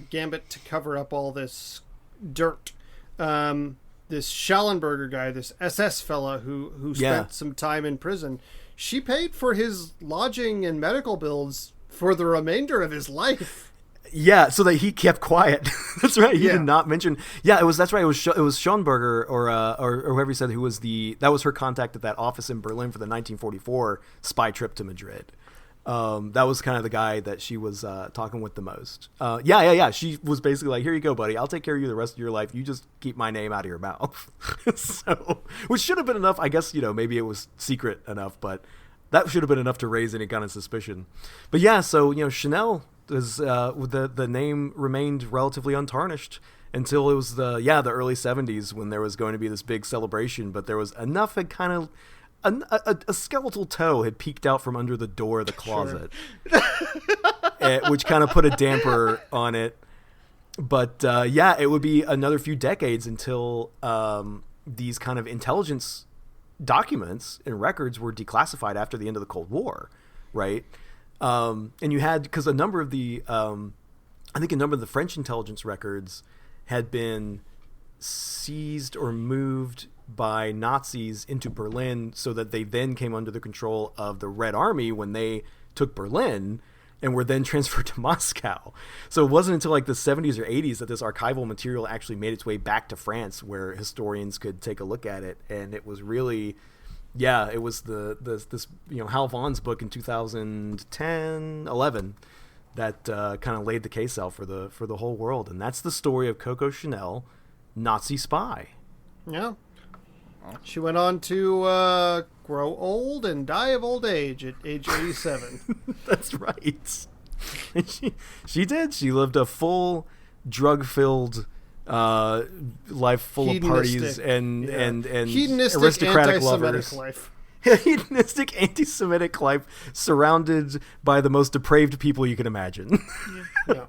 gambit to cover up all this dirt, this Schallenberger guy, this SS fella who spent some time in prison, she paid for his lodging and medical bills for the remainder of his life. Yeah, so that he kept quiet. That's right. He did not mention. Yeah, that's right. It was Schoenberger or whoever he said that was her contact at that office in Berlin for the 1944 spy trip to Madrid. That was kind of the guy that she was talking with the most. Yeah. She was basically like, "Here you go, buddy. I'll take care of you the rest of your life. You just keep my name out of your mouth." So, which should have been enough. I guess, maybe it was secret enough, but that should have been enough to raise any kind of suspicion. But yeah, so, Chanel is the name remained relatively untarnished until it was the early 70s when there was going to be this big celebration, but there was enough a skeletal toe had peeked out from under the door of the closet, which kind of put a damper on it. But it would be another few decades until these kind of intelligence documents and records were declassified after the end of the Cold War, right? And you had, because a number of the French intelligence records had been seized or moved by Nazis into Berlin so that they then came under the control of the Red Army when they took Berlin and were then transferred to Moscow. So it wasn't until like the 70s or 80s that this archival material actually made its way back to France where historians could take a look at it. And it was really, it was this Hal Vaughn's book in 2010, 11 that kind of laid the case out for the whole world. And that's the story of Coco Chanel, Nazi spy. Yeah. She went on to grow old and die of old age at age 87. That's right. She did. She lived a full drug-filled life full of parties and hedonistic aristocratic anti-Semitic lovers. life. Hedonistic anti-Semitic life surrounded by the most depraved people you can imagine. Yeah.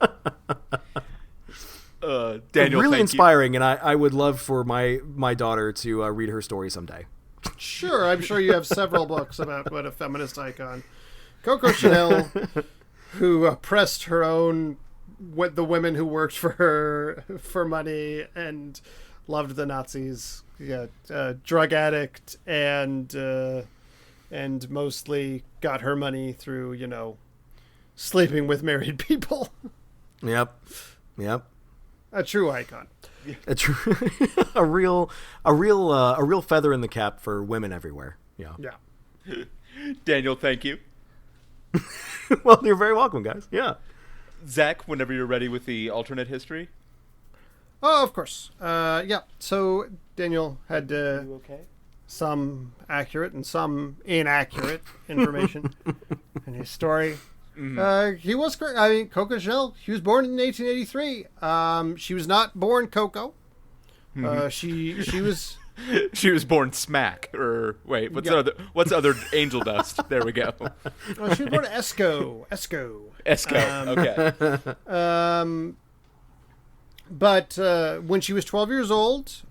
Daniel, really thank inspiring, and I would love for my daughter to read her story someday. Sure, I'm sure you have several books about what a feminist icon. Coco Chanel, who oppressed the women who worked for her for money and loved the Nazis. Yeah, drug addict and mostly got her money through, sleeping with married people. Yep. A true icon. A real feather in the cap for women everywhere. Yeah. Daniel, thank you. Well, you're very welcome, guys. Yeah. Zach, whenever you're ready with the alternate history. Oh, of course. So Daniel had some accurate and some inaccurate information in his story. Mm-hmm. He was correct. I mean, Coco Chanel, she was born in 1883. She was not born Coco. Mm-hmm. She was... She was born Smack, or wait, what's other angel dust? There we go. She was born Esco. Okay. But when she was 12 years old,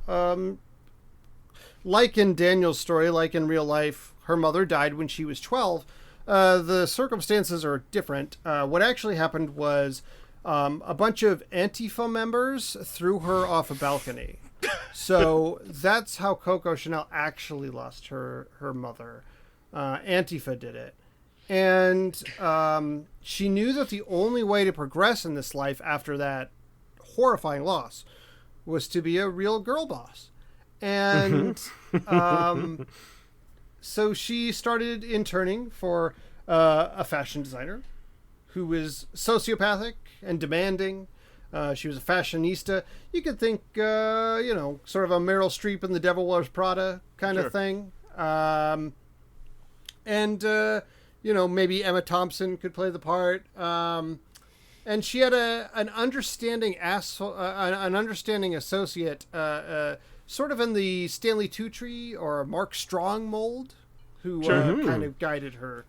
like in Daniel's story, like in real life, her mother died when she was 12. The circumstances are different. What actually happened was a bunch of Antifa members threw her off a balcony. So that's how Coco Chanel actually lost her mother. Antifa did it. And she knew that the only way to progress in this life after that horrifying loss was to be a real girl boss. And so she started interning for a fashion designer who was sociopathic and demanding. She was a fashionista. You could think, sort of a Meryl Streep in The Devil Wears Prada kind of thing. Maybe Emma Thompson could play the part. And she had an understanding associate, sort of in the Stanley Tucci or Mark Strong mold, who kind of guided her.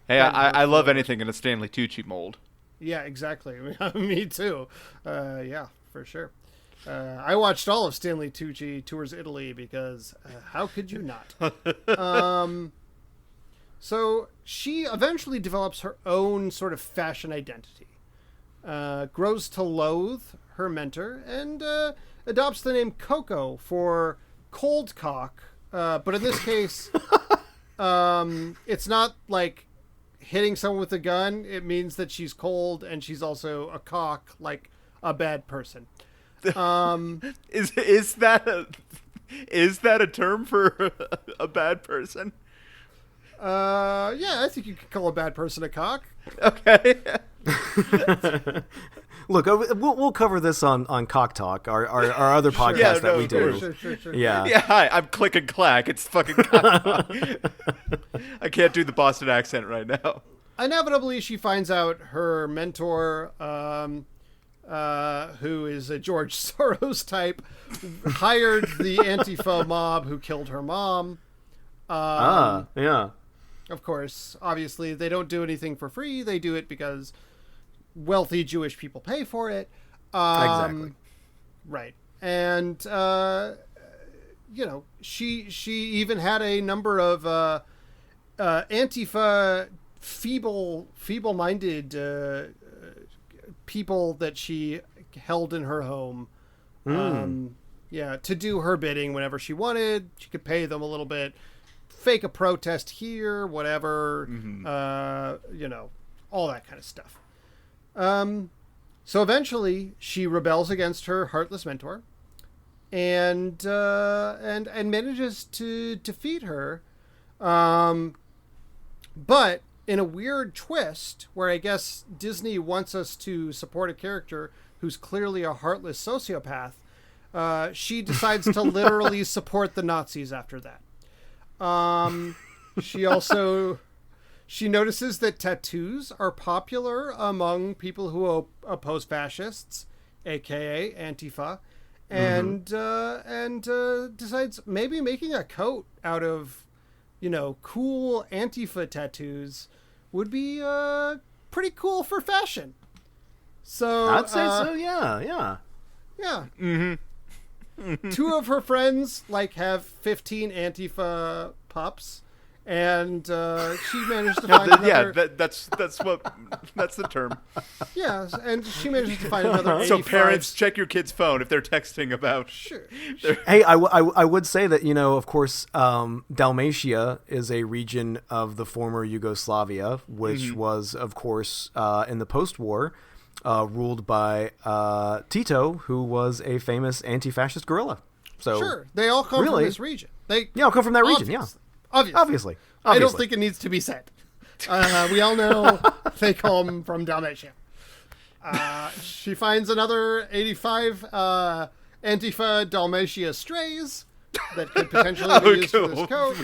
Hey, I love anything in a Stanley Tucci mold. Yeah, exactly. Me too. Yeah, for sure. I watched all of Stanley Tucci Tours Italy because how could you not? So she eventually develops her own sort of fashion identity, grows to loathe her mentor, and adopts the name Coco for cold cock. But in this case, it's not like hitting someone with a gun. It means that she's cold and she's also a cock, like a bad person. Is that a term for a bad person? Yeah, I think you could call a bad person a cock. Okay. Look, we'll cover this on Cock Talk, our other podcast that we do. Sure. Yeah, hi, I'm Click and Clack. It's fucking Cock. I can't do the Boston accent right now. Inevitably, she finds out her mentor, who is a George Soros type, hired the Antifa mob who killed her mom. Yeah. Of course, obviously, they don't do anything for free. They do it because wealthy Jewish people pay for it. Exactly. Right. And, she even had a number of Antifa feeble-minded people that she held in her home. Yeah, to do her bidding whenever she wanted. She could pay them a little bit, fake a protest here, whatever, all that kind of stuff. So eventually she rebels against her heartless mentor and manages to defeat her. But in a weird twist where I guess Disney wants us to support a character who's clearly a heartless sociopath, she decides to literally support the Nazis after that. She notices that tattoos are popular among people who oppose fascists, aka Antifa, and decides maybe making a coat out of, cool Antifa tattoos would be pretty cool for fashion. So I'd say so. Yeah. Mm-hmm. Two of her friends have 15 Antifa pups, and she managed to find another. That's the term. Yeah, and she manages to find another. 85. So parents, check your kid's phone if they're texting about. Sure. Hey, I would say that, of course, Dalmatia is a region of the former Yugoslavia, which was, of course, in the post-war, ruled by Tito, who was a famous anti-fascist guerrilla. So sure, they all come from this region. They all come from that region. Obviously. I don't think it needs to be said. We all know they come from Dalmatia. She finds another 85 Antifa Dalmatia strays that could potentially be used for this coat.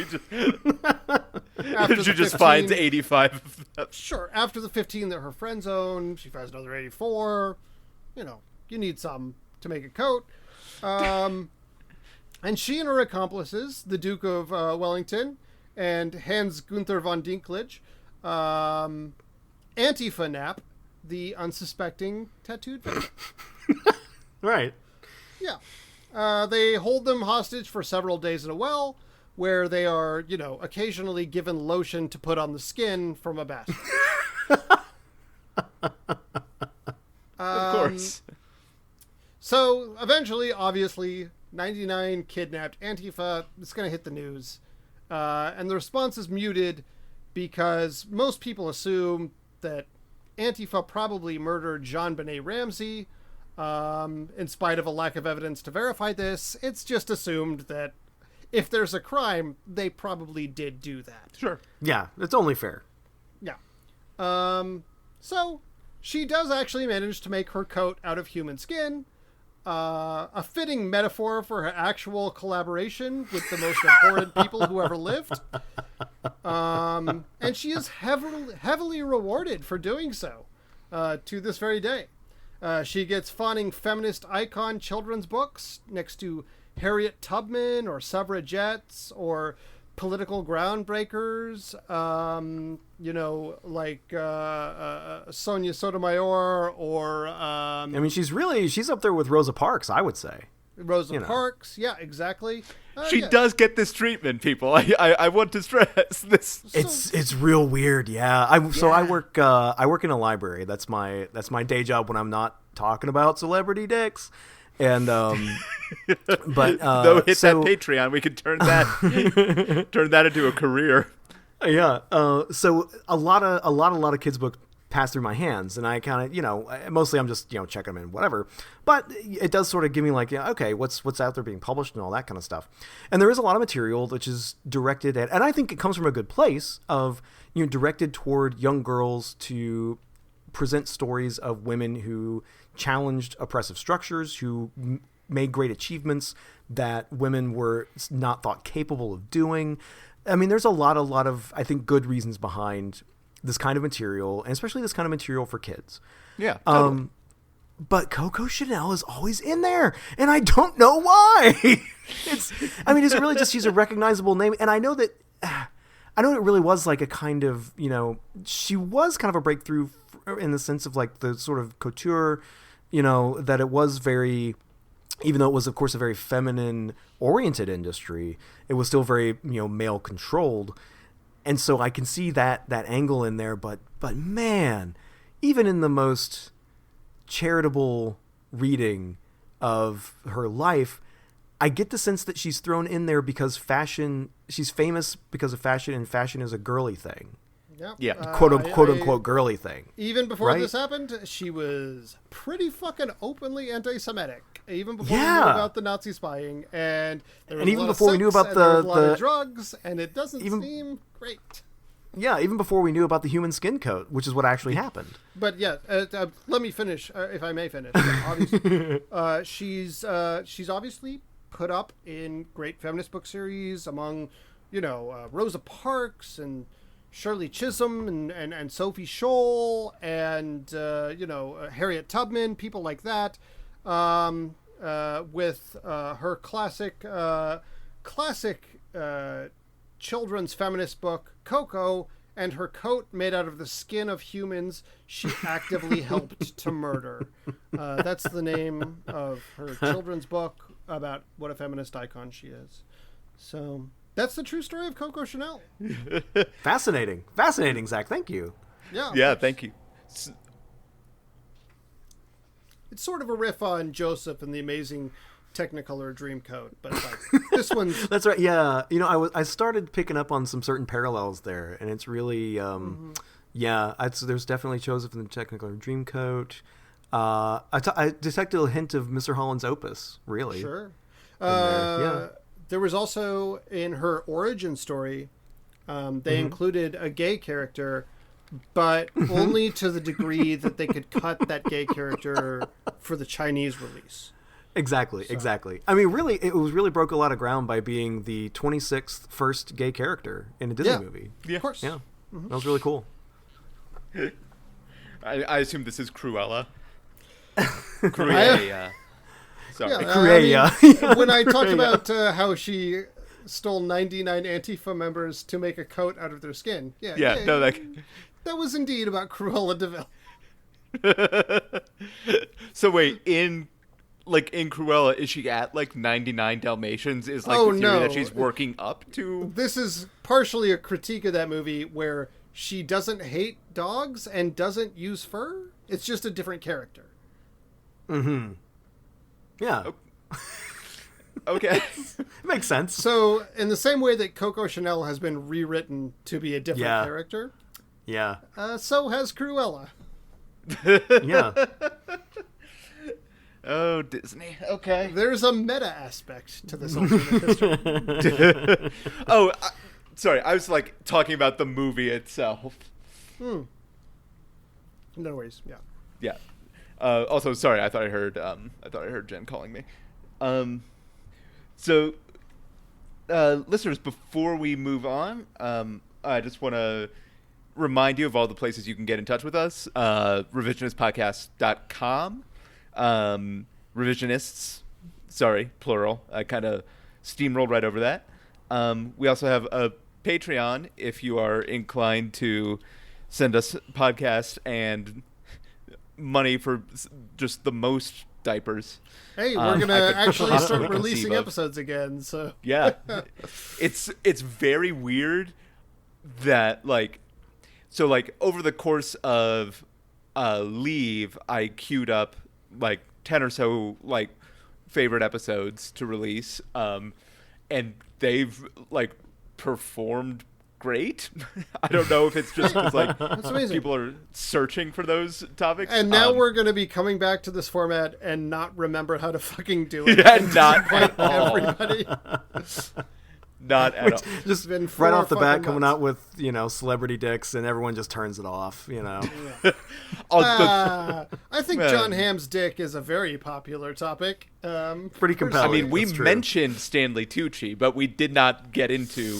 She just finds 85 of them. Sure. After the 15 that her friends own, she finds another 84. You need some to make a coat. And she and her accomplices, the Duke of Wellington and Hans Gunther von Dinklage, Antifa Nap, the unsuspecting tattooed victim. Right. Yeah. They hold them hostage for several days in a well, where they are, occasionally given lotion to put on the skin from a basket. Of course. So eventually, obviously, 99 kidnapped Antifa. It's going to hit the news. And the response is muted because most people assume that Antifa probably murdered Jean-Benet Ramsey. In spite of a lack of evidence to verify this, it's just assumed that if there's a crime, they probably did do that. Sure. Yeah, it's only fair. Yeah. So she does actually manage to make her coat out of human skin. A fitting metaphor for her actual collaboration with the most abhorrent people who ever lived. And she is heavily rewarded for doing so to this very day. She gets fawning feminist icon children's books next to Harriet Tubman or suffragettes or political groundbreakers, Sonia Sotomayor or... she's up there with Rosa Parks, I would say. Rosa Parks, yeah, exactly. She does get this treatment, people. I want to stress this. It's real weird, yeah. I work in a library. That's my day job when I'm not talking about celebrity dicks. And though hit that Patreon, we could turn that into a career. Yeah. So a lot of kids' books pass through my hands, and I kind of, mostly I'm just, checking them in, whatever. But it does sort of give me okay, what's out there being published and all that kind of stuff. And there is a lot of material which is directed at, and I think it comes from a good place of, directed toward young girls to present stories of women who challenged oppressive structures, who made great achievements that women were not thought capable of doing. I mean, there's a lot of, I think, good reasons behind this kind of material, and especially this kind of material for kids. Yeah. Totally. But Coco Chanel is always in there, and I don't know why. It's really just, she's a recognizable name, and I know that it really was like a kind of, she was kind of a breakthrough in the sense of the sort of couture, that it was very, even though it was, of course, a very feminine oriented industry, it was still very, male controlled. And so I can see that angle in there, but man, even in the most charitable reading of her life, I get the sense that she's thrown in there because fashion. She's famous because of fashion, and fashion is a girly thing. Yep. Yeah. Quote unquote girly thing. Even before Right? this happened, she was pretty fucking openly anti-Semitic. Even before we knew Yeah. about the Nazi spying, and there was And a even lot of before we knew sex, about and there was a lot the of drugs, and it doesn't even- seem great. Yeah, even before we knew about the human skin coat, which is what actually happened. But yeah, let me finish, if I may finish. Yeah, obviously, she's obviously put up in great feminist book series among, Rosa Parks and Shirley Chisholm and Sophie Scholl and Harriet Tubman, people like that, with her classic children's feminist book Coco, and her coat made out of the skin of humans she actively helped to murder. That's the name of her children's book about what a feminist icon she is. So that's the true story of Coco Chanel. Fascinating, Zach. Thank you. Yeah. Yeah, thank you. It's sort of a riff on Joseph and the Amazing Technicolor Dreamcoat, but this one's That's right. Yeah, I started picking up on some certain parallels there, and it's really, there's definitely Joseph in the Technicolor Dreamcoat. I detected a hint of Mr. Holland's Opus, really. sure. Yeah. There was also in her origin story, they included a gay character, but only to the degree that they could cut that gay character for the Chinese release. Exactly. I mean, really, it was really broke a lot of ground by being the 26th first gay character in a Disney movie. Yeah. Of course. Yeah, that was really cool. I assume this is Cruella. Cruella. Sorry. Yeah, Cruella. When I talked about how she stole 99 Antifa members to make a coat out of their skin. Yeah, no, that was indeed about Cruella de Vil. So wait, in Cruella, is she at 99 Dalmatians? Is the theory no. that she's working up to? This is partially a critique of that movie where she doesn't hate dogs and doesn't use fur. It's just a different character. Mm-hmm. Yeah. Okay. Makes sense. So, in the same way that Coco Chanel has been rewritten to be a different Yeah. character, Yeah. so has Cruella. Yeah. Oh, Disney. Okay. There's a meta aspect to this alternate history. Sorry. I was talking about the movie itself. No worries. Yeah. Yeah. Also, sorry. I thought I heard Jen calling me. So, listeners, before we move on, I just want to remind you of all the places you can get in touch with us. Revisionistpodcast.com. Revisionists, sorry, plural. I kind of steamrolled right over that. We also have a Patreon if you are inclined to send us podcasts and money for just the most diapers. Hey, we're gonna I could actually possibly start conceive releasing of. episodes again. So Yeah. It's very weird that over the course of leave, I queued up 10 or so favorite episodes to release, and they've performed great. I don't know if it's just because that's amazing. people are searching for those topics. And now we're going to be coming back to this format and not remember how to fucking do it. Yeah, And not at all. everybody. Not at all. Just been right 4 off the bat fucking coming months. out with, celebrity dicks, and everyone just turns it off, Oh, I think Man. John Hamm's dick is a very popular topic. Pretty I compelling. mean, we That's true. mentioned Stanley Tucci, but we did not get into,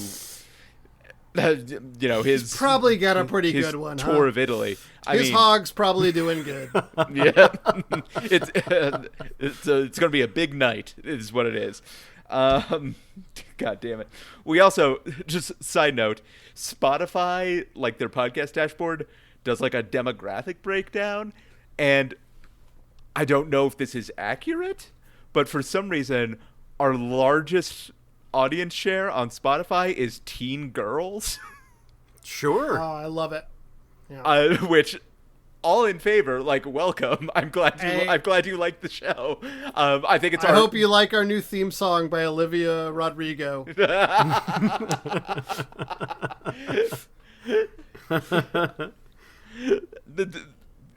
his Probably got a pretty his good one. tour huh? of Italy. His hog's probably doing good. Yeah, it's going to be a big night. Is what it is. God damn it. We also, just side note, Spotify, their podcast dashboard, does a demographic breakdown, and I don't know if this is accurate, but for some reason, our largest audience share on Spotify is teen girls, Sure. Oh, I love it. Yeah. which all in favor, like, welcome. I'm glad you like the show. I think it's I hope you like our new theme song by Olivia Rodrigo.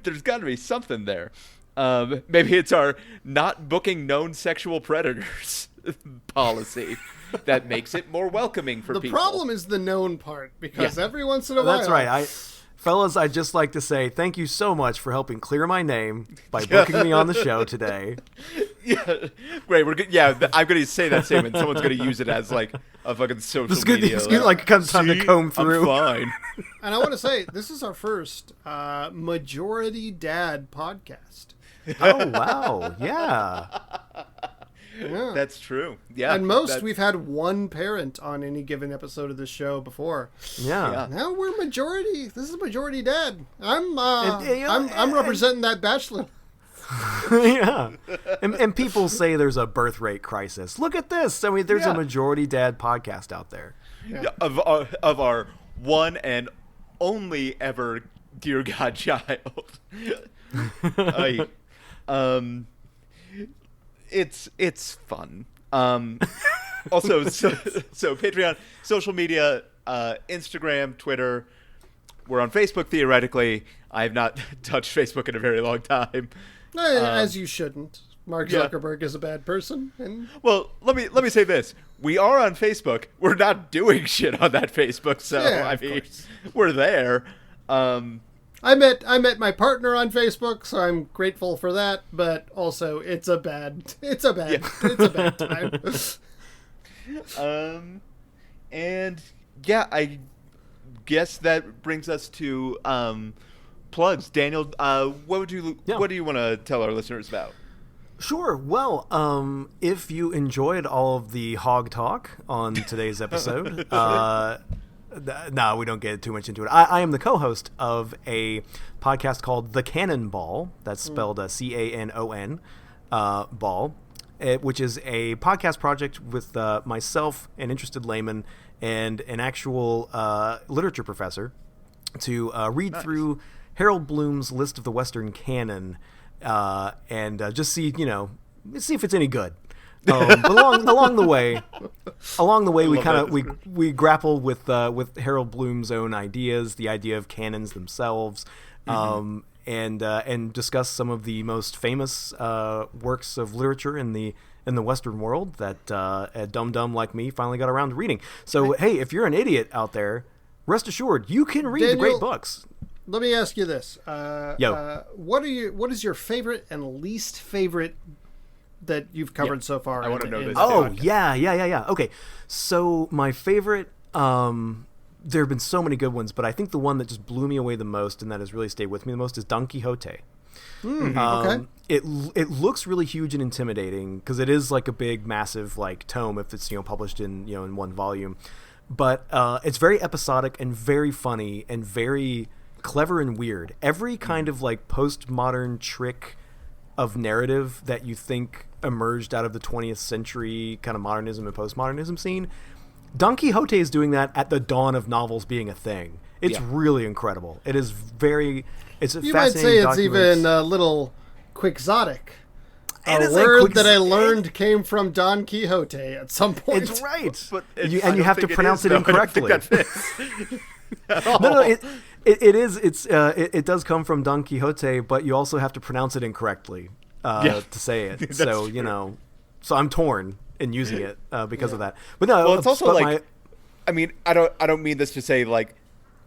There's got to be something there. Maybe it's our not booking known sexual predators policy that makes it more welcoming for people. The problem is the known part, because every once in a while... That's right. Fellas, I'd just like to say thank you so much for helping clear my name by booking me on the show today. Yeah, right. We're good. Yeah, I'm going to say that statement. Someone's going to use it as like a fucking social media. It's like time to comb through. I'm fine. And I want to say, this is our first majority dad podcast. Oh wow! Yeah. Yeah. That's true. Yeah. And we've had one parent on any given episode of this show before. Yeah. Now we're majority. This is majority dad. I'm And representing that bachelor. Yeah. And people say there's a birth rate crisis. Look at this. I mean, there's a majority dad podcast out there. Yeah. Of our one and only ever dear God child. It's fun. Also, so Patreon, social media, Instagram, Twitter. We're on Facebook theoretically. I have not touched Facebook in a very long time. As you shouldn't. Mark Zuckerberg is a bad person. And... Well, let me say this: we are on Facebook. We're not doing shit on that Facebook, so I mean, we're there. I met my partner on Facebook, so I'm grateful for that. But also, it's a bad time. And yeah, I guess that brings us to plugs. Daniel, what do you want to tell our listeners about? Sure. Well, if you enjoyed all of the hog talk on today's episode, no, we don't get too much into it. I am the co-host of a podcast called The Cannonball. That's spelled CANON ball, which is a podcast project with myself, an interested layman, and an actual literature professor to read through Harold Bloom's list of the Western canon and just see if it's any good. But along the way, we grapple with Harold Bloom's own ideas, the idea of canons themselves, and discuss some of the most famous works of literature in the Western world that a dum-dum like me finally got around to reading. So hey, if you're an idiot out there, rest assured you can read the great books. Let me ask you this: what is your favorite and least favorite that you've covered so far? I want to know this. Oh, yeah. Okay, so my favorite, there have been so many good ones, but I think the one that just blew me away the most and that has really stayed with me the most is Don Quixote. Okay. It looks really huge and intimidating because it is like a big, massive like tome if it's published in in one volume, but it's very episodic and very funny and very clever and weird. Every kind of like postmodern trick of narrative that you think emerged out of the 20th century kind of modernism and postmodernism scene, Don Quixote is doing that at the dawn of novels being a thing. It's really incredible. It is it's a you fascinating might say it's document. even a little quixotic. A word that I learned came from Don Quixote at some point. It's right. But you have to pronounce it incorrectly. I don't think that fits. No, it is. It does come from Don Quixote, but you also have to pronounce it incorrectly to say it. So true. So I'm torn in using it because of that. But no, well, it's also like, I mean, I don't mean this to say like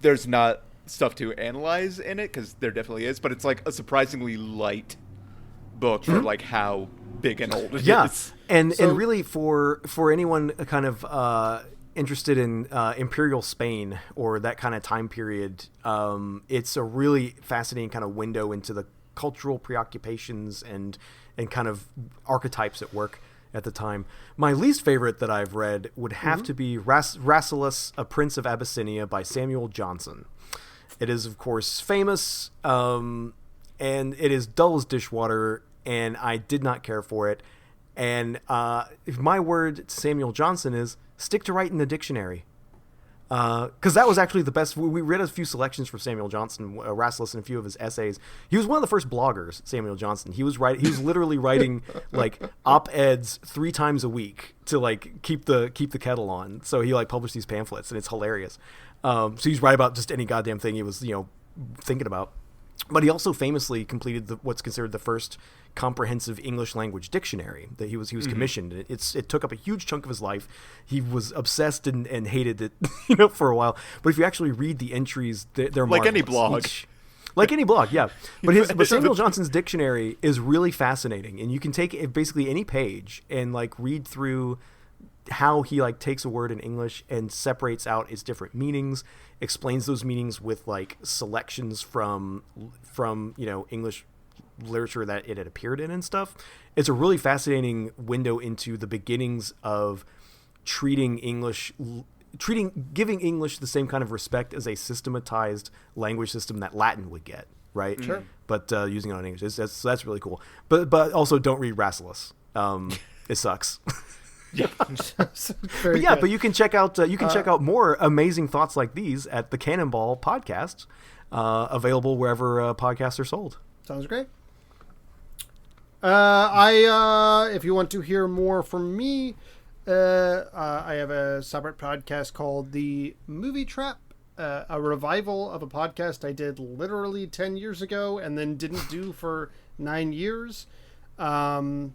there's not stuff to analyze in it, because there definitely is, but it's like a surprisingly light book for like how big and old it is. And really for anyone kind of interested in imperial Spain or that kind of time period, it's a really fascinating kind of window into the cultural preoccupations and kind of archetypes at work at the time. My least favorite that I've read would have to be Rasselas, A Prince of Abyssinia by Samuel Johnson. It is, of course, famous, and it is dull as dishwater, and I did not care for it. And if my word to Samuel Johnson is, stick to writing the dictionary. Because that was actually the best. We read a few selections from Samuel Johnson, Rassless, and a few of his essays. He was one of the first bloggers, Samuel Johnson. He was literally writing like op-eds 3 times a week to like keep the kettle on. So he like published these pamphlets, and it's hilarious. So he's right about just any goddamn thing he was thinking about. But he also famously completed what's considered the first comprehensive English language dictionary that he was commissioned. It took up a huge chunk of his life. He was obsessed and hated it, for a while. But if you actually read the entries, they're like any marvelous. blog. Like any blog, yeah. But Samuel Johnson's dictionary is really fascinating, and you can take basically any page and like read through how he like takes a word in English and separates out its different meanings, explains those meanings with like selections from English literature that it had appeared in and stuff. It's a really fascinating window into the beginnings of giving English the same kind of respect as a systematized language system that Latin would get, right? Sure. But using it on English, that's really cool. But also don't read Rassless. It sucks. Yeah. But you can check out more amazing thoughts like these at the Cannonball Podcast, available wherever podcasts are sold. Sounds great. If you want to hear more from me, I have a separate podcast called The Movie Trap, a revival of a podcast I did literally 10 years ago and then didn't do for 9 years. But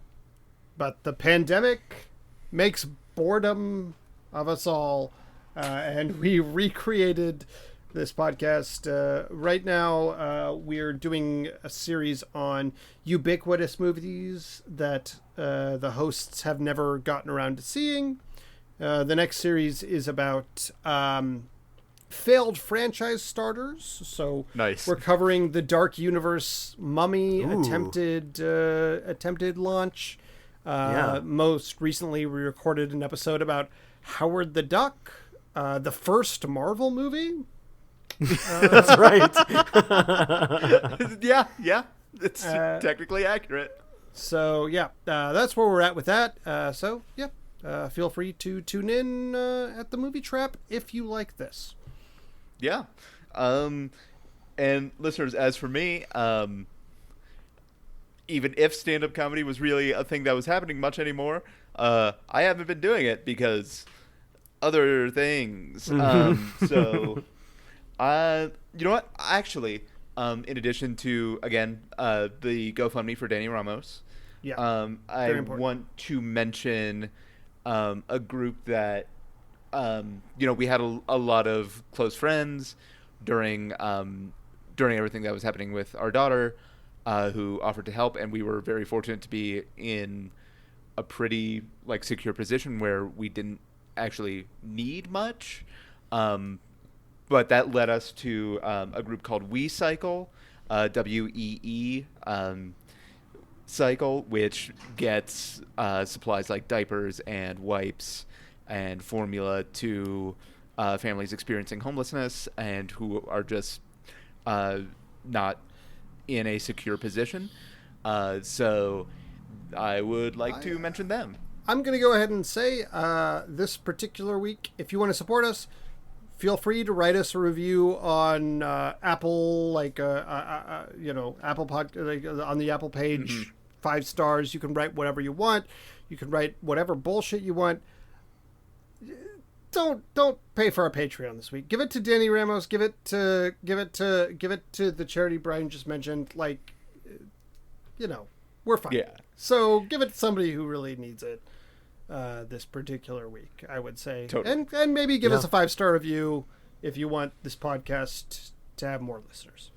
the pandemic makes boredom of us all, and we recreated this podcast. Right now, we're doing a series on ubiquitous movies that the hosts have never gotten around to seeing. The next series is about failed franchise starters. So nice. We're covering the Dark Universe Mummy Ooh. attempted launch. Most recently, we recorded an episode about Howard the Duck, the first Marvel movie. That's right. yeah. It's technically accurate. So, that's where we're at with that. Feel free to tune in at the Movie Trap if you like this. Yeah. And listeners, as for me, even if stand-up comedy was really a thing that was happening much anymore, I haven't been doing it because other things. So, you know what? Actually, in addition to, again, the GoFundMe for Danny Ramos, I want to mention a group that, we had a lot of close friends during everything that was happening with our daughter, who offered to help, and we were very fortunate to be in a pretty secure position where we didn't actually need much, but that led us to a group called We Cycle, WEE Cycle, which gets supplies like diapers and wipes and formula to families experiencing homelessness and who are just not in a secure position. So I would like to mention them. I'm going to go ahead and say this particular week, if you want to support us, feel free to write us a review on Apple, Apple on the Apple page, Mm-hmm. 5 stars. You can write whatever you want. You can write whatever bullshit you want. Don't pay for our Patreon this week. Give it to Danny Ramos. Give it to the charity Brian just mentioned. We're fine. Yeah. So give it to somebody who really needs it this particular week, I would say. Totally. And maybe give us a 5-star review if you want this podcast to have more listeners.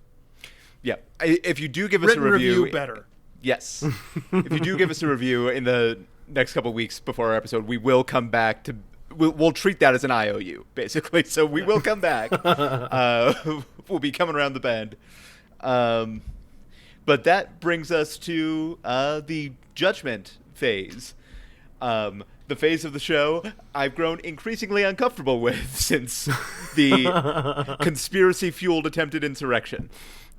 Yeah. If you do give us a review, better. Yes. If you do give us a review in the next couple of weeks before our episode, we will come back to. We'll treat that as an IOU, basically. So we will come back. We'll be coming around the bend. But that brings us to the judgment phase. The phase of the show I've grown increasingly uncomfortable with since the conspiracy-fueled attempted insurrection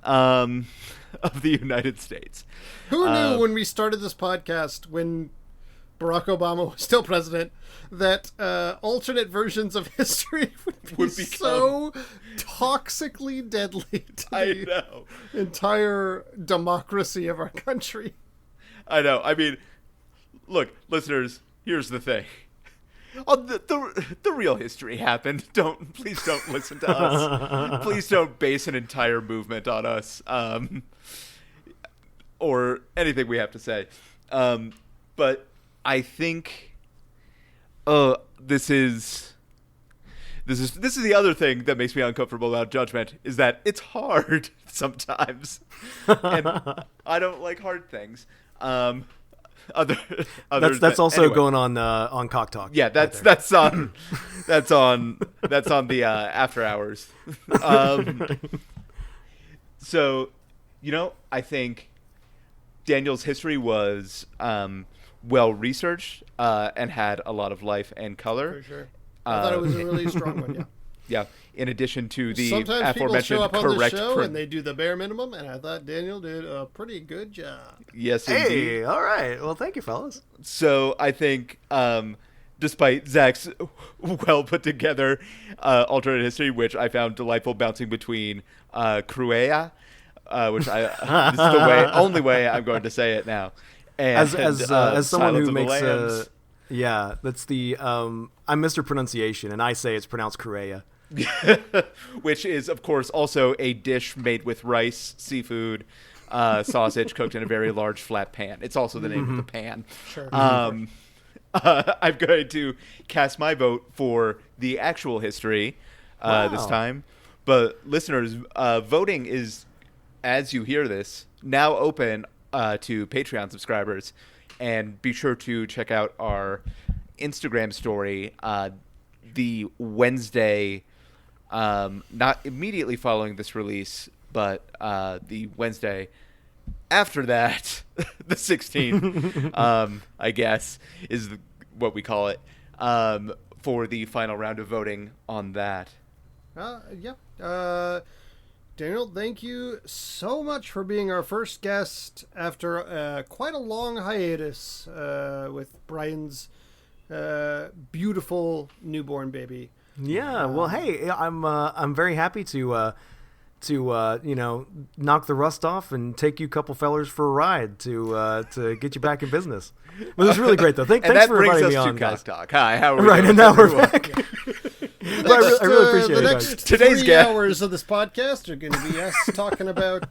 of the United States. Who knew when we started this podcast, when Barack Obama was still president, that alternate versions of history would be so toxically deadly to the entire democracy of our country. I know. I mean, look, listeners, here's the thing. Oh, the real history happened. Please don't listen to us. Please don't base an entire movement on us, or anything we have to say. But I think, this is the other thing that makes me uncomfortable about judgment, is that it's hard sometimes, and I don't like hard things. That's also anyway. going on Cock Talk. Yeah, that's on the after hours. So, I think Daniel's history was well researched and had a lot of life and color. For sure. I thought it was a really strong one. Yeah. Yeah. In addition to the Sometimes people aforementioned show up on the correct show and they do the bare minimum, and I thought Daniel did a pretty good job. Yes, Hey, indeed. all right. Well, thank you, fellas. So I think, despite Zach's well put together alternate history, which I found delightful, bouncing between Cruella, which this is the only way I'm going to say it now, and As someone Silence who of the makes Lambs. yeah, that's the I'm Mr. Pronunciation, and I say it's pronounced Cruella. Which is, of course, also a dish made with rice, seafood, sausage cooked in a very large flat pan. It's also the name of the pan. Sure. I'm going to cast my vote for the actual history this time. But listeners, voting is, as you hear this, now open to Patreon subscribers. And be sure to check out our Instagram story the Wednesday, not immediately following this release, but the Wednesday after that, the 16th, I guess, is what we call it, for the final round of voting on that. Yeah. Daniel, thank you so much for being our first guest after quite a long hiatus with Brian's beautiful newborn baby. Yeah. Well, hey, I'm very happy to knock the rust off and take you a couple fellers for a ride to get you back in business. But it's really great though. Thanks for inviting me on, guys. Talk. Hi, how are we? Right, doing, and now everyone? we're back. I really appreciate the it, next guys. Today's 3 guest- hours of this podcast are going to be us talking about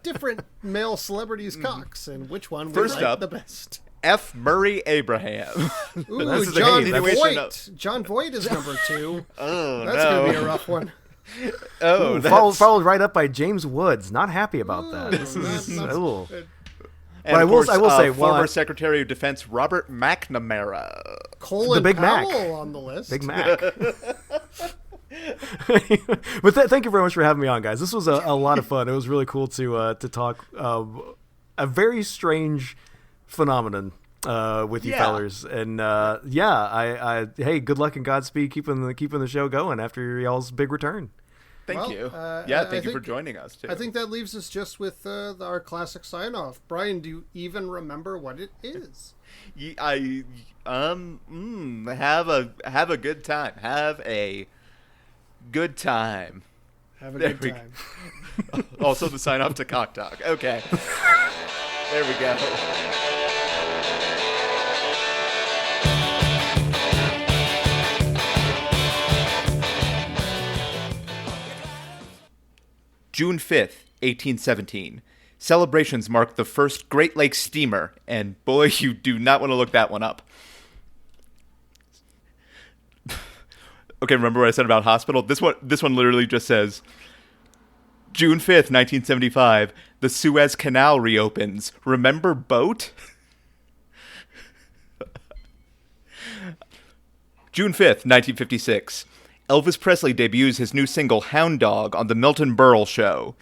different male celebrities' cocks and which one we First like up, the best. F. Murray Abraham. Ooh, This is a John continuation Voight. John Voight is number 2. Oh, That's no. going to be a rough one. Oh, Ooh, that's... followed right up by James Woods. Not happy about that. This is Not ooh. good. And But of course, I will say, while former I- Secretary of Defense Robert McNamara. Colin Big Mac. Powell on the list. Big Mac. But thank you very much for having me on, guys. This was a lot of fun. It was really cool to talk a very strange phenomenon with you Yeah. fellers. And I hey, good luck and Godspeed keeping the show going after y'all's big return. Thank Well, you. I Thank you for think- joining us, too. I think that leaves us just with our classic sign-off. Brian, do you even remember what it is? Have a good time. Have a good time. Have a There good we time. Also the sign off to Cock Talk. Okay. There we go. June 5th, 1817. Celebrations mark the first Great Lakes steamer, and boy, you do not want to look that one up. Okay, remember what I said about hospital? This one literally just says, June 5th, 1975, the Suez Canal reopens. Remember boat? June 5th, 1956. Elvis Presley debuts his new single, Hound Dog, on The Milton Berle Show.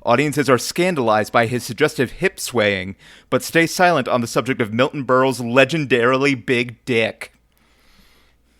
Audiences are scandalized by his suggestive hip swaying, but stay silent on the subject of Milton Berle's legendarily big dick.